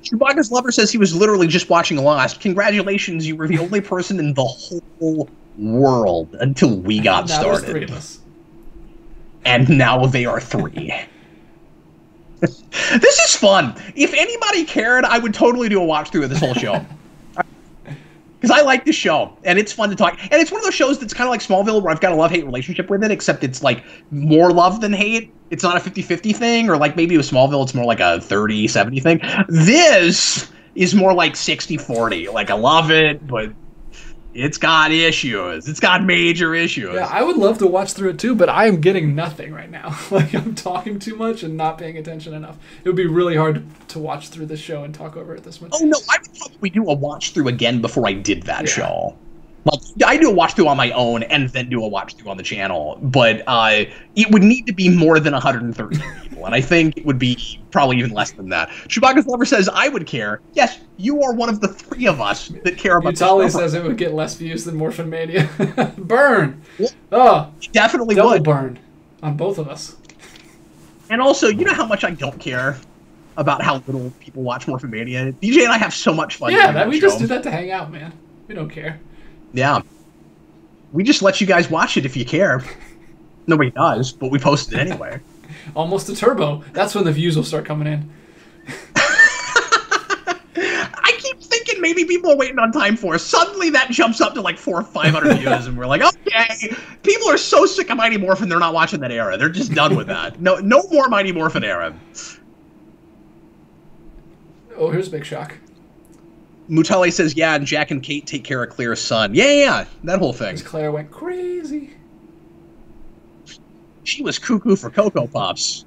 Chewbacca's lover says he was literally just watching Lost. Congratulations, you were the only person in the whole world until we got started. There's 3 of us. And now they are 3. This is fun. If anybody cared, I would totally do a watch through of this whole show. Because I like this show, and it's fun to talk. And it's one of those shows that's kind of like Smallville, where I've got a love-hate relationship with it, except it's like more love than hate. It's not a 50-50 thing, or like maybe with Smallville, it's more like a 30-70 thing. This is more like 60-40. Like, I love it, but it's got issues. It's got major issues. Yeah, I would love to watch through it too, but I am getting nothing right now. Like, I'm talking too much and not paying attention enough. It would be really hard to watch through this show and talk over it this much. Oh, no, I would probably do a watch through again before I did that show. Like, I do a watch through on my own and then do a watch through on the channel, but it would need to be more than 130 people, and I think it would be probably even less than that. Chewbacca's lover says, I would care. Yes, you are one of the 3 of us that care about Utali says it would get less views than Morphin Mania. Burn! Definitely double would. Burn on both of us. And also, you know how much I don't care about how little people watch Morphin Mania? DJ and I have so much fun. Yeah, we just do that to hang out, man. We don't care. Yeah. We just let you guys watch it if you care. Nobody does, but we post it anyway. Almost a turbo. That's when the views will start coming in. I keep thinking maybe people are waiting on Time Force. Suddenly that jumps up to like 400 or 500 views, and we're like, okay, people are so sick of Mighty Morphin, they're not watching that era. They're just done with that. No more Mighty Morphin era. Oh, here's a big shock. Mutale says, yeah, and Jack and Kate take care of Claire's son. Yeah, that whole thing. Claire went crazy. She was cuckoo for Cocoa Pops.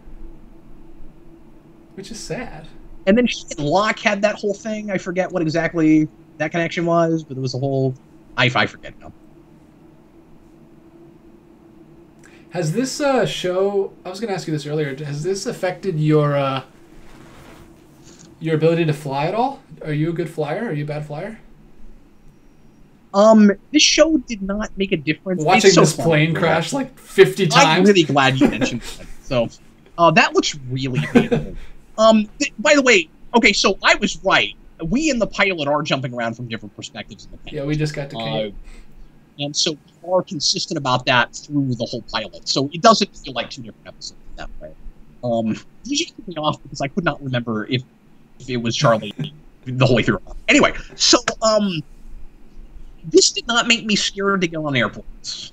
Which is sad. And then she and Locke had that whole thing. I forget what exactly that connection was, but it was a whole... I forget now. Has this show... I was going to ask you this earlier. Has this affected your ability to fly at all? Are you a good flyer? Are you a bad flyer? This show did not make a difference. Watching this plane crash like 50 times. I'm really glad you mentioned that. So, that looks really painful. By the way, okay, so I was right. We in the pilot are jumping around from different perspectives in the pilot. Yeah, we just got to Kate. And so we are consistent about that through the whole pilot. So it doesn't feel like two different episodes that way. Usually took me off because I could not remember if it was Charlie the whole way through. Anyway, so this did not make me scared to go on airplanes.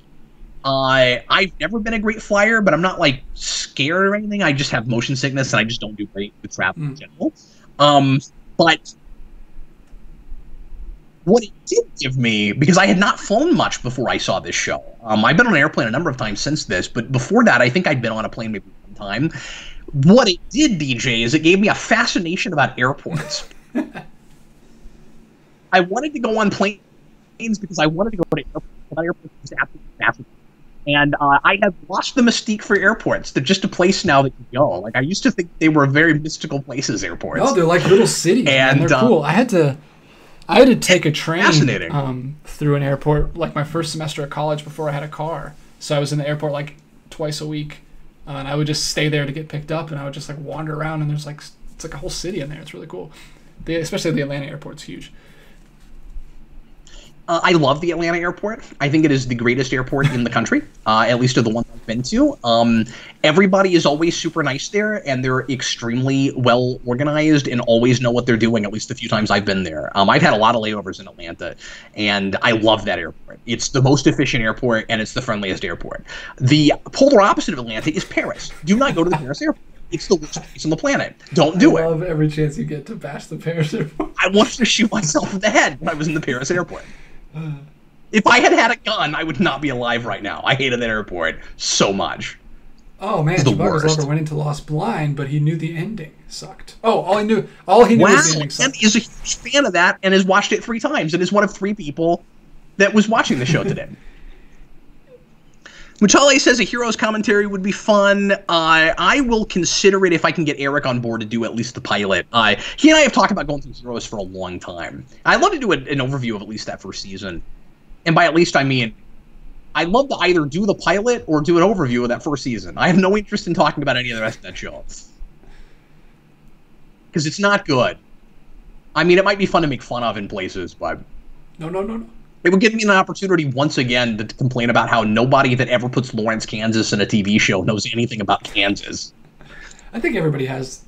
I've never been a great flyer, but I'm not like scared or anything. I just have motion sickness and I just don't do great with travel in general. But what it did give me, because I had not flown much before I saw this show. I've been on an airplane a number of times since this, but before that, I think I'd been on a plane maybe one time. What it did, DJ, is it gave me a fascination about airports. I wanted to go on planes because I wanted to go to airports. Was absolutely fascinating. And I have lost the mystique for airports. They're just a place now that you go. Like, I used to think they were very mystical places, airports. No, they're like little cities, and they're cool. I had to take a train through an airport, like my first semester at college before I had a car. So I was in the airport like twice a week, and I would just stay there to get picked up, and I would just like wander around, and it's like a whole city in there. It's really cool. Especially the Atlanta airport's huge. I love the Atlanta airport. I think it is the greatest airport in the country, at least of the ones I've been to. Everybody is always super nice there, and they're extremely well organized and always know what they're doing, at least the few times I've been there. I've had a lot of layovers in Atlanta, and I love that airport. It's the most efficient airport, and it's the friendliest airport. The polar opposite of Atlanta is Paris. Do not go to the Paris airport. It's the worst place on the planet. Don't do it. I love every chance you get to bash the Paris airport. I wanted to shoot myself in the head when I was in the Paris airport. If I had a gun, I would not be alive right now. I hated that airport so much. Oh man, Chewbacca's lover went into Lost blind, but he knew the ending sucked. Oh, all he knew was the ending sucked. And is a huge fan of that and has watched it 3 times and is one of 3 people that was watching the show today. Mutale says a Heroes commentary would be fun. I will consider it if I can get Eric on board to do at least the pilot. He and I have talked about going through Heroes for a long time. I'd love to do an overview of at least that first season. And by at least, I mean, I'd love to either do the pilot or do an overview of that first season. I have no interest in talking about any of the rest of that show. Because it's not good. I mean, it might be fun to make fun of in places, but... No. It would give me an opportunity once again to complain about how nobody that ever puts Lawrence, Kansas in a TV show knows anything about Kansas. I think everybody has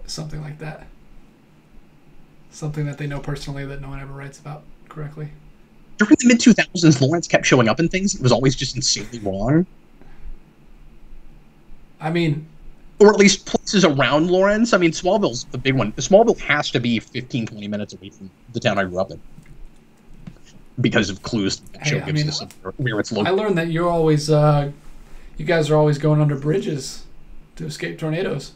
something like that. Something that they know personally that no one ever writes about correctly. During the mid-2000s, Lawrence kept showing up in things. It was always just insanely wrong. I mean... Or at least places around Lawrence. I mean, Smallville's the big one. Smallville has to be 15, 20 minutes away from the town I grew up in. Because of clues that show gives us where it's located. I learned that you're always, you guys are always going under bridges to escape tornadoes.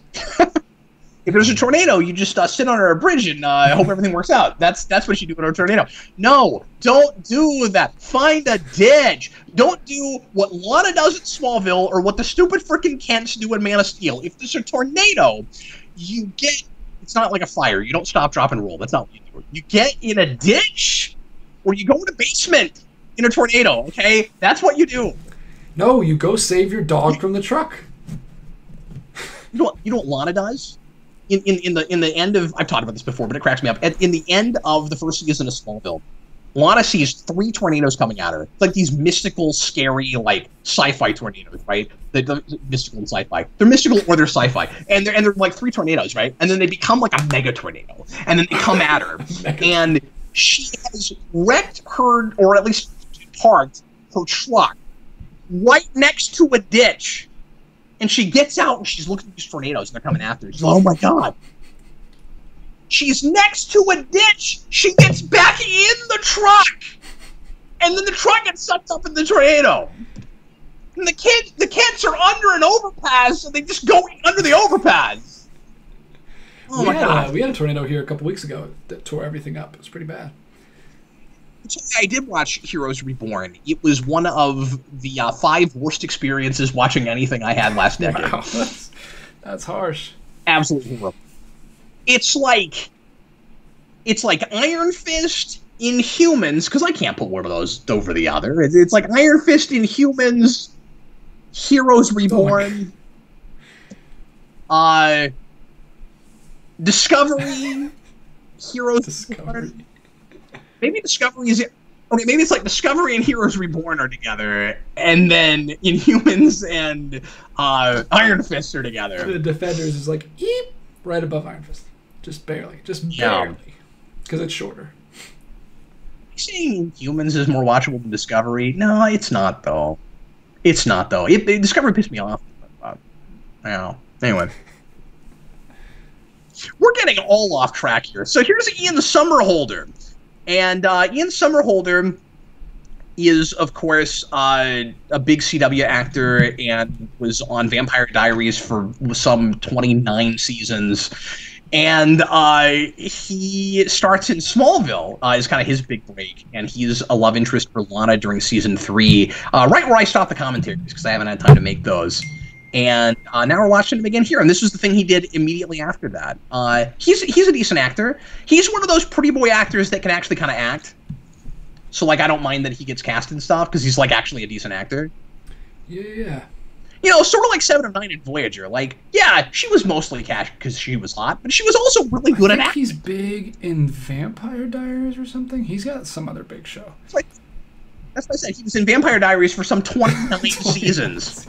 If there's a tornado, you just sit under a bridge and hope everything works out. That's what you do in a tornado. No, don't do that. Find a ditch. Don't do what Lana does at Smallville or what the stupid freaking Kents do in Man of Steel. If there's a tornado, you get... It's not like a fire. You don't stop, drop, and roll. That's not what you do. You get in a ditch or you go in a basement in a tornado, okay? That's what you do. No, you go save your dog from the truck. You know what Lana does? In the end of... I've talked about this before, but it cracks me up. In the end of the first season of Smallville, Lana sees 3 tornadoes coming at her. It's like these mystical, scary, like, sci-fi tornadoes, right? They're mystical and sci-fi. They're mystical or they're sci-fi. And they're like 3 tornadoes, right? And then they become like a mega tornado. And then they come at her. And she has wrecked her, or at least parked her truck right next to a ditch. And she gets out and she's looking at these tornadoes and they're coming after her. She's like, oh my God. She's next to a ditch. She gets back in the truck. And then the truck gets sucked up in the tornado. And the kids are under an overpass and they just go under the overpass. Oh my God. We had a tornado here a couple weeks ago that tore everything up. It was pretty bad. I did watch Heroes Reborn. It was one of the 5 worst experiences watching anything I had last decade. Wow, that's harsh. Absolutely horrible. It's like Iron Fist in Humans, because I can't put one of those over the other. It's like Iron Fist in Humans, Heroes Reborn, Discovery, Heroes Reborn. Maybe Discovery is... Okay, maybe it's like Discovery and Heroes Reborn are together, and then Inhumans and Iron Fist are together. The Defenders is like, eep, right above Iron Fist. Just barely. Because it's shorter. Saying Humans is more watchable than Discovery? No, it's not, though. Discovery pissed me off. Anyway. We're getting all off track here. So here's Ian Somerhalder. And Ian Somerhalder is, of course, a big CW actor and was on Vampire Diaries for some 29 seasons. And he starts in Smallville, is kind of his big break. And he's a love interest for Lana during season 3, right where I stopped the commentaries because I haven't had time to make those. And now we're watching him again here, and this is the thing he did immediately after that. He's a decent actor. He's one of those pretty boy actors that can actually kind of act. So, like, I don't mind that he gets cast and stuff, because he's, like, actually a decent actor. Yeah. You know, sort of like 7 of 9 in Voyager. Like, yeah, she was mostly cast because she was hot, but she was also really good at acting. He's big in Vampire Diaries or something. He's got some other big show. Like, that's what I said. He was in Vampire Diaries for some 29 seasons.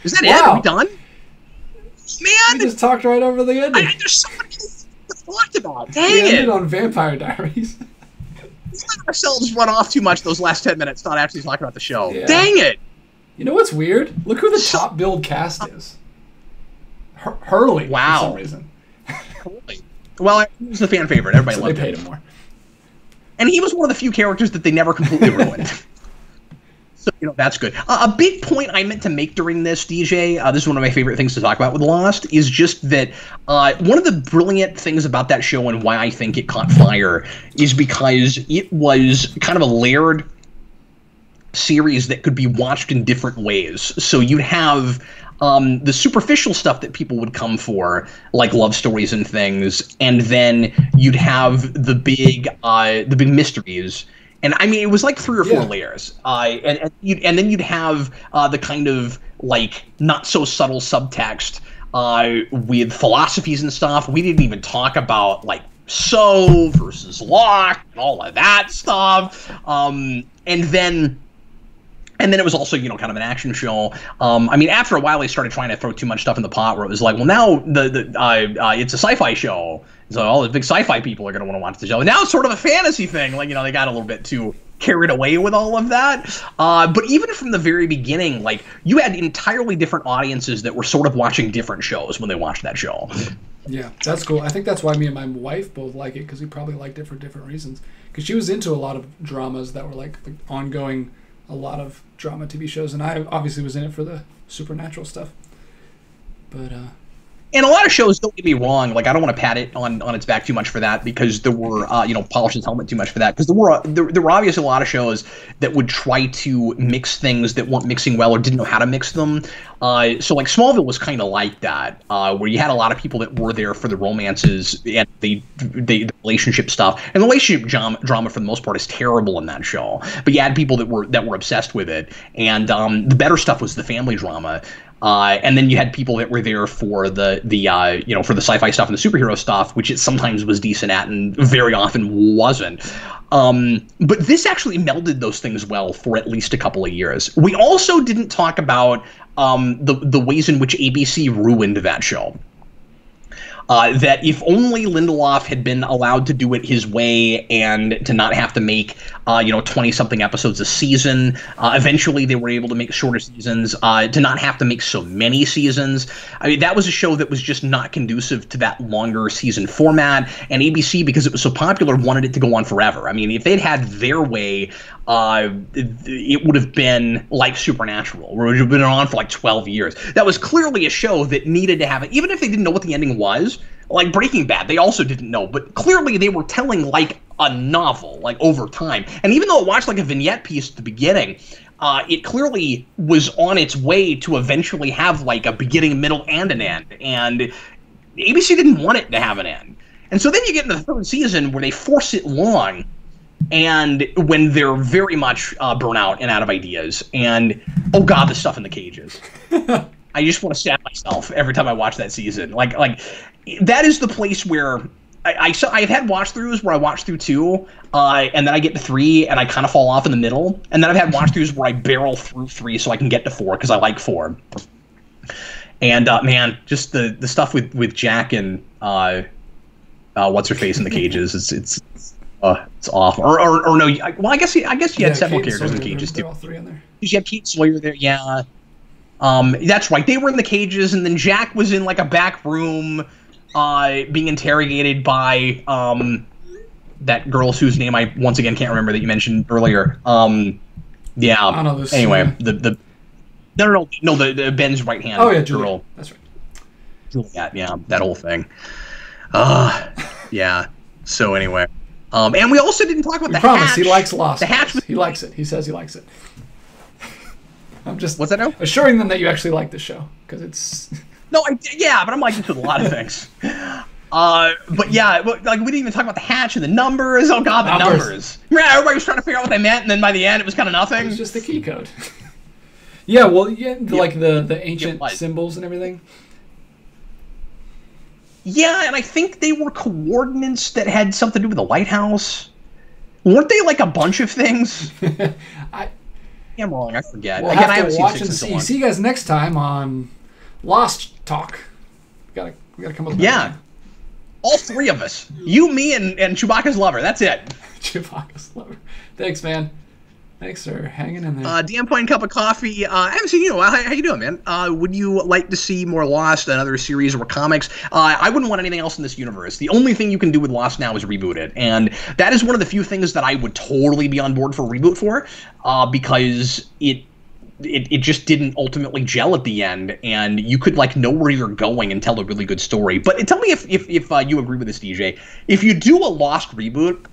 Is that it? Are we done? Man! We just talked right over the ending. There's so many things to talk about. Dang it! We ended on Vampire Diaries. We let ourselves run off too much those last 10 minutes, not actually talking about the show. Yeah. Dang it! You know what's weird? Look who the top billed cast is. Hurley, for some reason. Hurley. Well, he was a fan favorite. Everybody loved him. They paid him more. And he was one of the few characters that they never completely ruined. So, you know, that's good. A big point I meant to make during this, DJ, this is one of my favorite things to talk about with Lost, is just that one of the brilliant things about that show and why I think it caught fire is because it was kind of a layered series that could be watched in different ways. So you'd have the superficial stuff that people would come for, like love stories and things, and then you'd have the big mysteries. And I mean, it was like 3 or 4 layers, and then you'd have the kind of like not so subtle subtext with philosophies and stuff. We didn't even talk about like So versus Locke and all of that stuff. And then it was also, you know, kind of an action show. I mean, after a while, they started trying to throw too much stuff in the pot, where it was like, well, now it's a sci-fi show, so all the big sci-fi people are going to want to watch the show. And now it's sort of a fantasy thing. Like, you know, they got a little bit too carried away with all of that. But even from the very beginning, like, you had entirely different audiences that were sort of watching different shows when they watched that show. Yeah, that's cool. I think that's why me and my wife both like it, because we probably liked it for different reasons. Because she was into a lot of dramas that were like ongoing, a lot of drama TV shows, and I obviously was in it for the supernatural stuff. But and a lot of shows, don't get me wrong, like I don't want to pat it on its back too much for that, because there were polish its helmet too much for that, because there were obviously a lot of shows that would try to mix things that weren't mixing well or didn't know how to mix them. So like Smallville was kind of like that, where you had a lot of people that were there for the romances and the relationship stuff, and the relationship drama for the most part is terrible in that show. But you had people that were obsessed with it, and the better stuff was the family drama. And then you had people that were there for the for the sci-fi stuff and the superhero stuff, which it sometimes was decent at and very often wasn't. But this actually melded those things well for at least a couple of years. We also didn't talk about the ways in which ABC ruined that show. that if only Lindelof had been allowed to do it his way and to not have to make 20-something episodes a season. Eventually, they were able to make shorter seasons, to not have to make so many seasons. I mean, that was a show that was just not conducive to that longer season format. And ABC, because it was so popular, wanted it to go on forever. I mean, if they'd had their way, it would have been like Supernatural, where it would have been on for like 12 years. That was clearly a show that needed to have it, even if they didn't know what the ending was. Like Breaking Bad, they also didn't know, but clearly they were telling like a novel, like over time. And even though it watched like a vignette piece at the beginning, it clearly was on its way to eventually have like a beginning, middle, and an end. And ABC didn't want it to have an end. And so then you get into the third season where they force it long, and when they're very much burnt out and out of ideas. And oh god, the stuff in the cages. I just want to stab myself every time I watch that season. Like that is the place where I've had watch-throughs where I watch through 2, and then I get to 3, and I kind of fall off in the middle. And then I've had watch-throughs where I barrel through 3 so I can get to 4 because I like 4. And man, just the stuff with Jack and what's her face in the cages, it's awful. Or no, well I guess you had several characters in the cages too. All 3 in there. You had Kate Sawyer there, yeah. That's right. They were in the cages, and then Jack was in like a back room, being interrogated by that girl whose name I once again can't remember that you mentioned earlier. Yeah. I don't know this. Anyway, the Ben's right hand. Oh yeah, girl. Juliet. That's right. Juliet, yeah, that whole thing. Yeah. So anyway, and we also didn't talk about the promise, hatch. He likes Lost. The hatch. He likes it. He says he likes it. I'm just what's that now? assuring them that you actually like the show because it's. No, but I'm like this with a lot of things. But yeah, like we didn't even talk about the hatch and the numbers. Oh god, the numbers. Yeah, everybody was trying to figure out what they meant, and then by the end, it was kind of nothing. It was just the key code. Yeah, well, like the ancient symbols and everything. Yeah, and I think they were coordinates that had something to do with the lighthouse. Weren't they like a bunch of things? I'm wrong. I forget. We'll Again, have to watch and see. See you guys next time on Lost Talk. We gotta come up with that. All 3 of us. You, me, and Chewbacca's lover. That's it. Chewbacca's lover. Thanks, man. Thanks for hanging in there. Dan Point Cup of Coffee. I haven't seen you in a while. How you doing, man? Would you like to see more Lost, another series or comics? I wouldn't want anything else in this universe. The only thing you can do with Lost now is reboot it. And that is one of the few things that I would totally be on board for a reboot for, because it just didn't ultimately gel at the end, and you could like know where you're going and tell a really good story. But tell me if you agree with this, DJ. If you do a Lost reboot,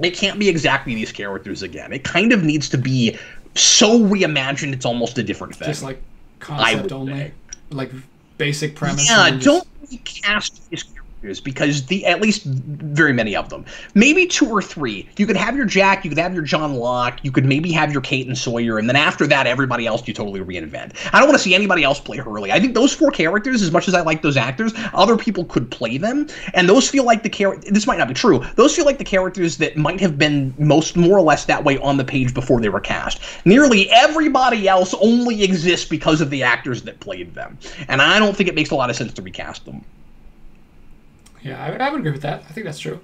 it can't be exactly these characters again. It kind of needs to be so reimagined it's almost a different thing. Just like concept only, like basic premise. Yeah, don't recast these characters because at least very many of them. Maybe 2 or 3. You could have your Jack, you could have your John Locke, you could maybe have your Kate and Sawyer, and then after that, everybody else you totally reinvent. I don't want to see anybody else play Hurley. I think those 4 characters, as much as I like those actors, other people could play them, and those feel like the this might not be true. Those feel like the characters that might have been more or less that way on the page before they were cast. Nearly everybody else only exists because of the actors that played them, and I don't think it makes a lot of sense to recast them. Yeah, I would agree with that. I think that's true.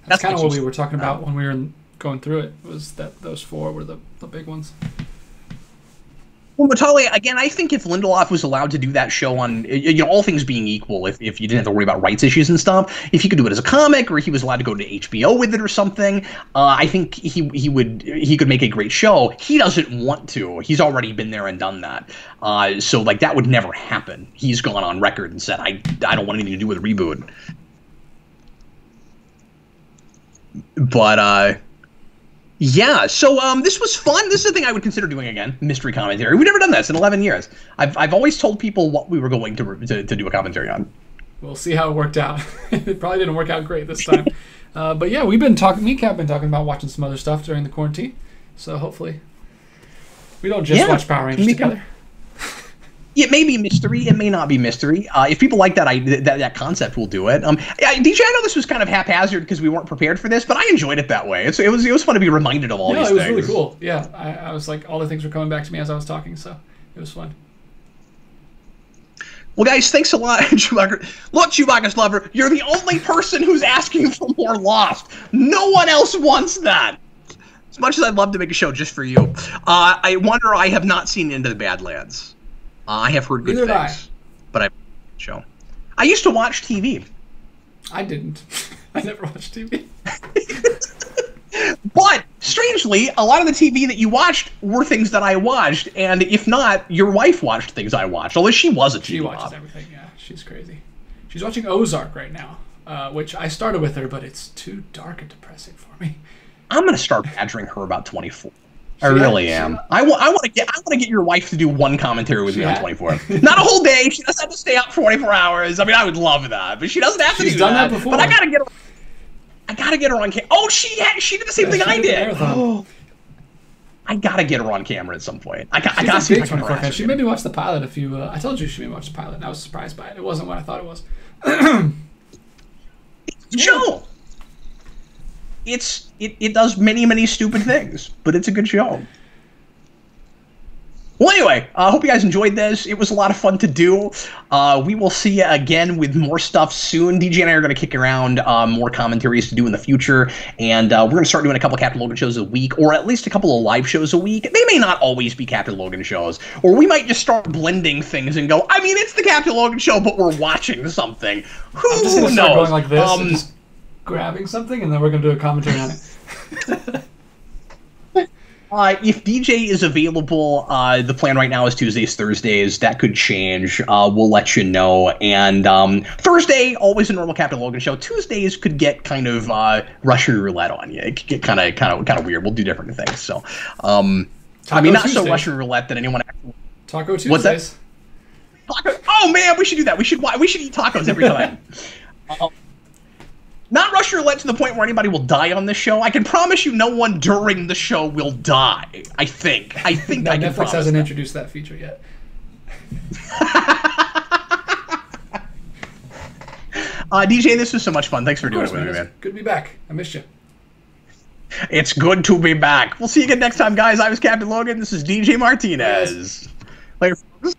That's kind of what we were talking about when we were going through it, was that those 4 were the big ones. Well, Matali, again, I think if Lindelof was allowed to do that show on, all things being equal, if you didn't have to worry about rights issues and stuff, if he could do it as a comic or he was allowed to go to HBO with it or something, I think he could make a great show. He doesn't want to. He's already been there and done that. So like that would never happen. He's gone on record and said, I don't want anything to do with a reboot. But yeah, so this was fun. This is the thing I would consider doing again, mystery commentary. We've never done this in 11 years. I've always told people what we were going to do a commentary on. We'll see how it worked out. It probably didn't work out great this time. But yeah, me and Kat have been talking about watching some other stuff during the quarantine. So hopefully we don't just watch Power Rangers together. It may be mystery. It may not be mystery. If people like that concept, we'll do it. DJ, I know this was kind of haphazard because we weren't prepared for this, but I enjoyed it that way. It was fun to be reminded of all these things. It was really cool. Yeah, I was like, all the things were coming back to me as I was talking, so it was fun. Well, guys, thanks a lot, Chewbacca. Look, Chewbacca's lover, you're the only person who's asking for more Lost. No one else wants that. As much as I'd love to make a show just for you, I wonder. I have not seen Into the Badlands. I have heard good things, but I've show. I used to watch TV. I didn't. I never watched TV. But strangely, a lot of the TV that you watched were things that I watched, and if not, your wife watched things I watched. Although she was a TV She watches everything. Yeah, she's crazy. She's watching Ozark right now, which I started with her, but it's too dark and depressing for me. I'm gonna start badgering her about 24. I really am. I want to get your wife to do one commentary with me on 24. Not a whole day. She doesn't have to stay up for 24 hours. I mean, I would love that, but she doesn't have to do that. She's done that before. But I gotta get her on camera. Oh, she did the same thing I did. Oh, I gotta get her on camera at some point. I gotta see if I can harass her. She made me watch the pilot a few. I told you she made me watch the pilot, and I was surprised by it. It wasn't what I thought it was. Show. It does many stupid things, but it's a good show. Well, anyway, I hope you guys enjoyed this. It was a lot of fun to do. We will see you again with more stuff soon. DJ and I are going to kick around more commentaries to do in the future, and we're going to start doing a couple Captain Logan shows a week, or at least a couple of live shows a week. They may not always be Captain Logan shows, or we might just start blending things and go, I mean, it's the Captain Logan show, but we're watching something. Who knows? I'm just going to start going like this, and just grabbing something, and then we're going to do a commentary on it. If DJ is available, the plan right now is Tuesdays, Thursdays. That could change. We'll let you know. And Thursday, always a normal Captain Logan show. Tuesdays could get kind of Russian roulette on you. It could get kind of weird. We'll do different things. So, I mean, not Tuesdays. So Russian roulette that anyone actually. Taco Tuesdays. What's that? Taco. Oh man, we should do that. We should eat tacos every time. Not Russian roulette to the point where anybody will die on this show. I can promise you no one during the show will die. I think no, I can Netflix hasn't introduced that feature yet. DJ, this was so much fun. Thanks for doing it with me, man. Good to be back. I missed you. It's good to be back. We'll see you again next time, guys. I was Captain Logan. This is DJ Martinez. Later, folks.